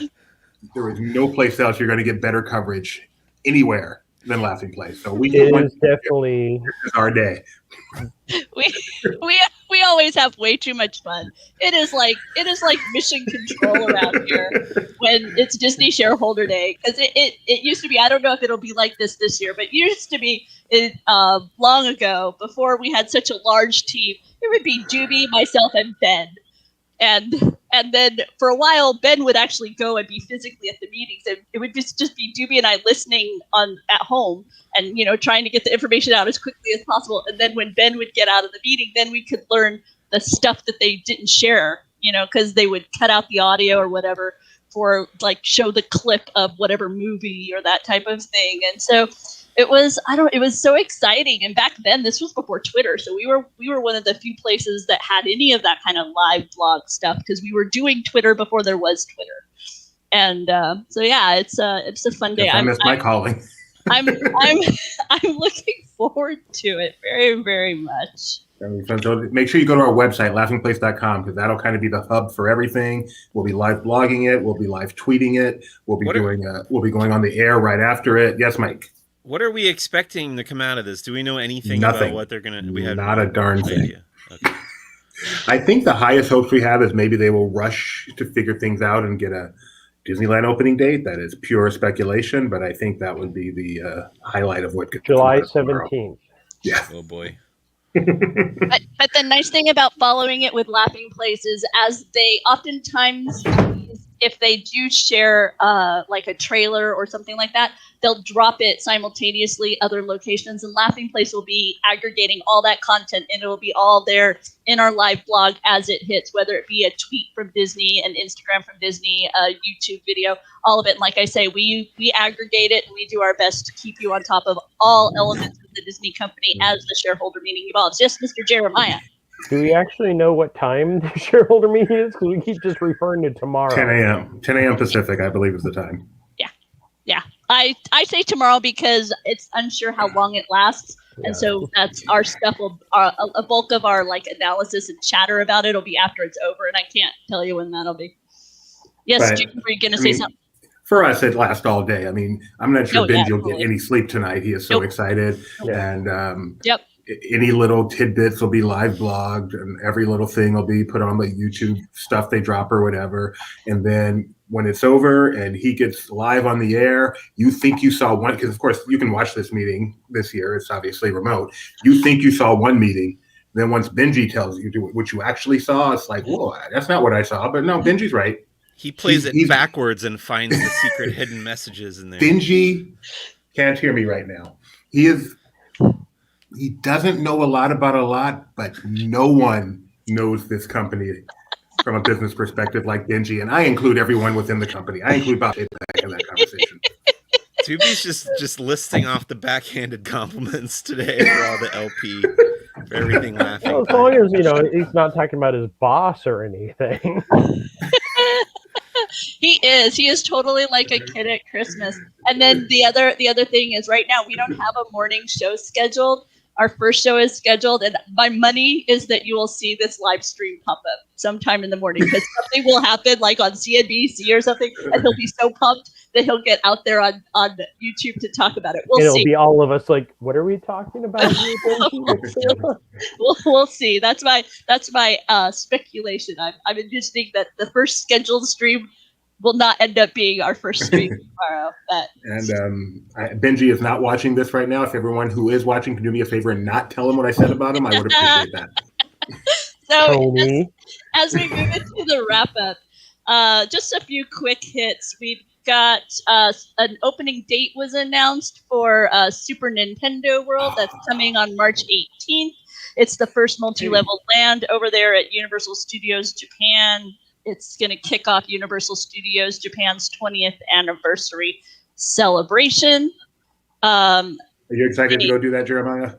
There is no place else you're going to get better coverage anywhere than Laughing Place. So we definitely this is our day. We always have way too much fun. It is like mission control around here when it's Disney Shareholder Day, because it used to be. I don't know if it'll be like this year, but it used to be long ago, before we had such a large team. It would be Doobie, myself, and Ben. And then for a while, Ben would actually go and be physically at the meetings, and it would just be Doobie and I listening at home and trying to get the information out as quickly as possible. And then when Ben would get out of the meeting, then we could learn the stuff that they didn't share, because they would cut out the audio or whatever for show the clip of whatever movie or that type of thing. And so it was so exciting. And back then, this was before Twitter, so we were one of the few places that had any of that kind of live blog stuff, because we were doing Twitter before there was Twitter. And so yeah, it's a fun day. I miss my calling. I'm looking forward to it very, very much. So make sure you go to our website, laughingplace.com, because that'll kind of be the hub for everything. We'll be live blogging it. We'll be live tweeting it. We'll be going on the air right after it. Yes, Mike. What are we expecting to come out of this? Do we know anything Nothing. about what they're going to... We have not a darn thing. idea. Okay. I think the highest hopes we have is maybe they will rush to figure things out and get a Disneyland opening date. That is pure speculation, but I think that would be the highlight of what could July 17th. Yeah. Oh, boy. But the nice thing about following it with Laughing Place is, as they oftentimes, if they do share a trailer or something like that, they'll drop it simultaneously other locations, and Laughing Place will be aggregating all that content, and it'll be all there in our live blog as it hits, whether it be a tweet from Disney, an Instagram from Disney, a YouTube video, all of it. And like I say, we aggregate it, and we do our best to keep you on top of all elements of the Disney company as the shareholder meeting evolves. Yes, Mr. Jeremiah. Do we actually know what time the shareholder meeting is? Because we keep just referring to tomorrow. 10 a.m. 10 a.m. Pacific, I believe, is the time. Yeah. I say tomorrow because it's unsure how long it lasts. Yeah. And so that's our stuff. A bulk of our analysis and chatter about it will be after it's over. And I can't tell you when that'll be. Yes, Right. Jim, were you going to say something? For us, it lasts all day. I mean, I'm not sure Benji will totally. get any sleep tonight. He is so excited. Yeah. And Yep. any little tidbits will be live blogged, and every little thing will be put on the YouTube stuff they drop or whatever. And then when it's over and he gets live on the air, you think you saw one, because of course you can watch this meeting this year. It's obviously remote. You think you saw one meeting. Then once Benji tells you what you actually saw, it's like, whoa, that's not what I saw. But no, Benji's right. He plays it backwards and finds the secret hidden messages in there. Benji can't hear me right now. He doesn't know a lot about a lot, but no one knows this company from a business perspective like Benji, and I include everyone within the company. I include Bob back in that conversation. Doobie's just listing off the backhanded compliments today for all the LP, for everything laughing. Well, as long as he's not talking about his boss or anything. He is totally like a kid at Christmas. And then the other thing is, right now we don't have a morning show scheduled. Our first show is scheduled, and my money is that you will see this live stream pop up sometime in the morning because something will happen, like on CNBC or something, and he'll be so pumped that he'll get out there on YouTube to talk about it. We'll It'll see. be all of us like, what are we talking about here, Benji? We'll see. That's my speculation. I'm envisioning that the first scheduled stream will not end up being our first stream tomorrow. And Benji is not watching this right now. If everyone who is watching can do me a favor and not tell him what I said about him, I would appreciate that. So as we move into the wrap up, just a few quick hits. We've got an opening date was announced for Super Nintendo World. That's coming on March 18th. It's the first multi-level land over there at Universal Studios Japan. It's going to kick off Universal Studios Japan's 20th anniversary celebration. Are you excited to go do that, Jeremiah?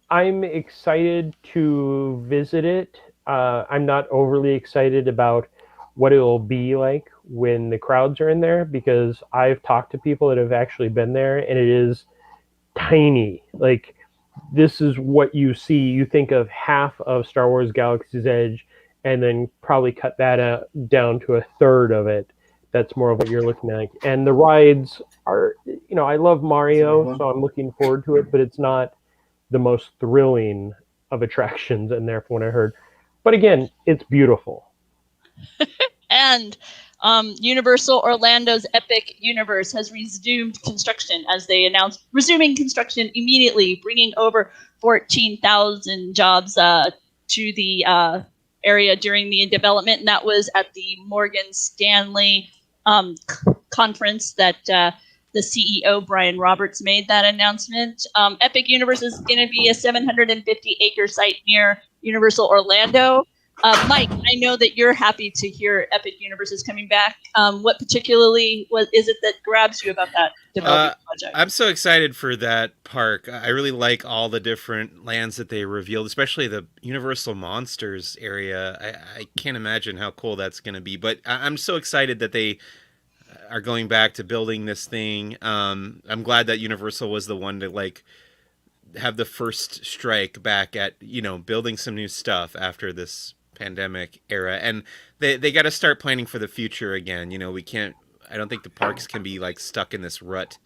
I'm excited to visit it. I'm not overly excited about what it will be like when the crowds are in there because I've talked to people that have actually been there and it is tiny. Like, this is what you see. You think of half of Star Wars Galaxy's Edge and then probably cut that down to a third of it. That's more of what you're looking at. And the rides are, I love Mario, so I'm looking forward to it, but it's not the most thrilling of attractions in there from what I heard. But again, it's beautiful. And Universal Orlando's Epic Universe has resumed construction as they announced resuming construction immediately, bringing over 14,000 jobs to the area during the development. And that was at the Morgan Stanley conference that the CEO, Brian Roberts, made that announcement. Epic Universe is going to be a 750-acre site near Universal Orlando. Mike, I know that you're happy to hear Epic Universe is coming back. What particularly is it that grabs you about that development project? I'm so excited for that park. I really like all the different lands that they revealed, especially the Universal Monsters area. I can't imagine how cool that's going to be, but I'm so excited that they are going back to building this thing. I'm glad that Universal was the one to have the first strike back at, building some new stuff after this pandemic era, and they got to start planning for the future again. I don't think the parks can be stuck in this rut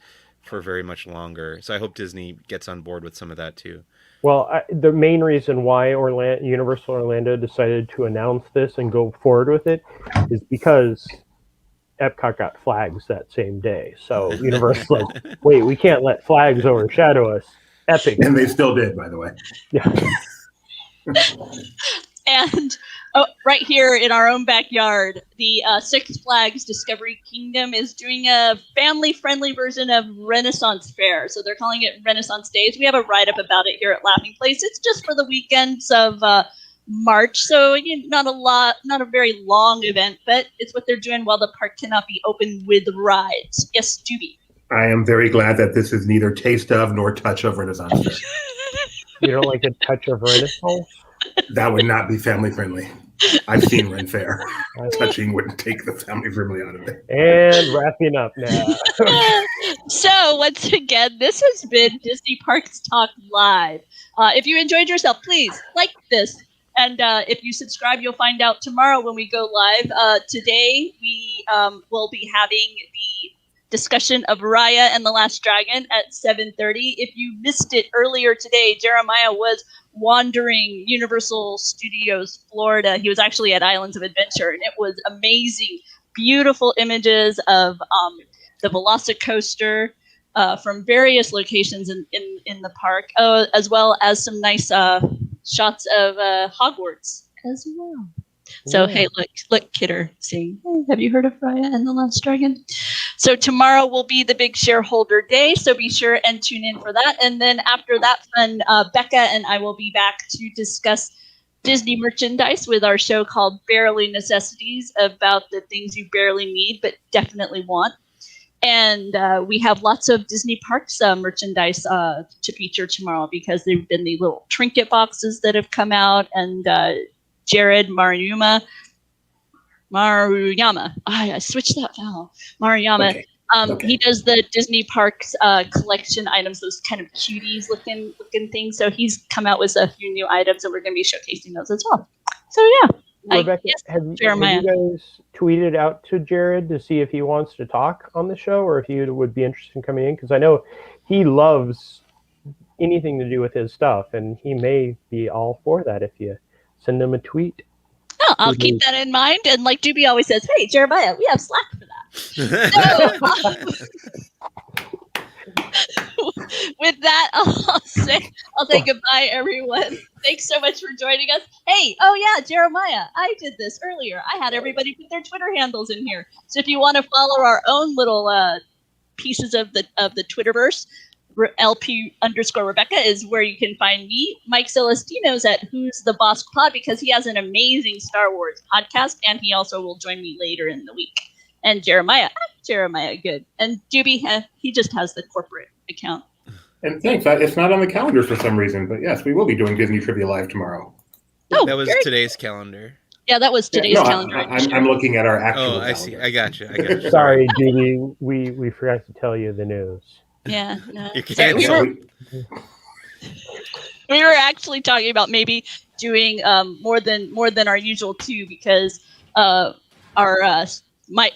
for very much longer. So I hope Disney gets on board with some of that too. Well, the main reason why Universal Orlando decided to announce this and go forward with it is because Epcot got flags that same day. So Universal's wait, we can't let flags overshadow us. Epic. And they still did, by the way. Yeah. And right here in our own backyard, the Six Flags Discovery Kingdom is doing a family-friendly version of Renaissance Fair. So they're calling it Renaissance Days. We have a write-up about it here at Laughing Place. It's just for the weekends of March, so not a very long event, but it's what they're doing while the park cannot be open with rides. Yes, Doobie. I am very glad that this is neither taste of nor touch of Renaissance Fair. You don't like a touch of Renaissance? That would not be family friendly. I've seen Ren Fair. Touching wouldn't take the family friendly out of it. And wrapping up now. So once again, this has been Disney Parks Talk Live. If you enjoyed yourself, please like this. And if you subscribe, you'll find out tomorrow when we go live. Today, we will be having the discussion of Raya and the Last Dragon at 7:30. If you missed it earlier today, Jeremiah was wandering Universal Studios Florida. He was actually at Islands of Adventure, and it was amazing. Beautiful images of the Velocicoaster from various locations in the park, as well as some nice shots of Hogwarts as well. So, hey, look, Kidder saying, hey, have you heard of Raya and the Last Dragon? So tomorrow will be the big shareholder day, so be sure and tune in for that. And then after that fun, Becca and I will be back to discuss Disney merchandise with our show called Barely Necessities, about the things you barely need but definitely want. And we have lots of Disney Parks merchandise to feature tomorrow, because there have been the little trinket boxes that have come out, and Jared Maruyama. I switched that vowel. Maruyama Okay. He does the Disney parks collection items, those kind of cuties looking things. So he's come out with a few new items, and we're going to be showcasing those as well. So yeah, Rebecca, yes, have you Jeremiah. guys tweeted out to Jared to see if he wants to talk on the show or if he would be interested in coming in? Because I know he loves anything to do with his stuff, and he may be all for that if you send him a tweet. No, I'll keep that in mind. And like Doobie always says, hey, Jeremiah, we have Slack for that. With that, I'll say goodbye, everyone. Thanks so much for joining us. Hey, oh yeah, Jeremiah, I did this earlier. I had everybody put their Twitter handles in here. So if you want to follow our own little pieces of the Twitterverse, LP_Rebecca is where you can find me. Mike Celestino's at Who's the Boss Pod because he has an amazing Star Wars podcast, and he also will join me later in the week. And Jeremiah good. And Doobie, he just has the corporate account. And thanks. It's not on the calendar for some reason, but yes, we will be doing Disney Trivia Live tomorrow. Oh, that was today's calendar. Yeah, that was today's calendar. I'm looking at our actual calendar. I see. I got you. Sorry, Judy. We forgot to tell you the news. Yeah. No. Sorry, we were actually talking about maybe doing more than our usual too, because our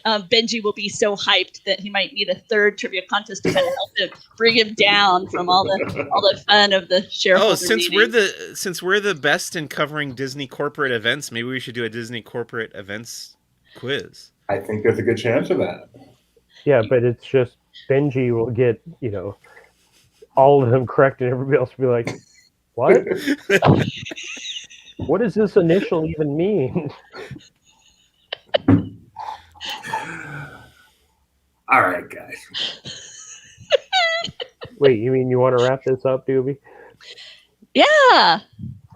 Benji will be so hyped that he might need a third trivia contest to kind of help him bring him down from all the fun of the shareholder. Oh, since we're the best in covering Disney corporate events, maybe we should do a Disney corporate events quiz. I think there's a good chance of that. Yeah, but it's just Benji will get all of them correct, and everybody else will be like, "What? What does this initial even mean?" All right, guys. Wait, you mean you want to wrap this up, Doobie? Yeah.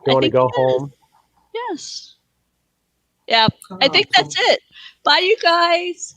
You want to go home? Yes. Yeah, I think that's it. Bye, you guys.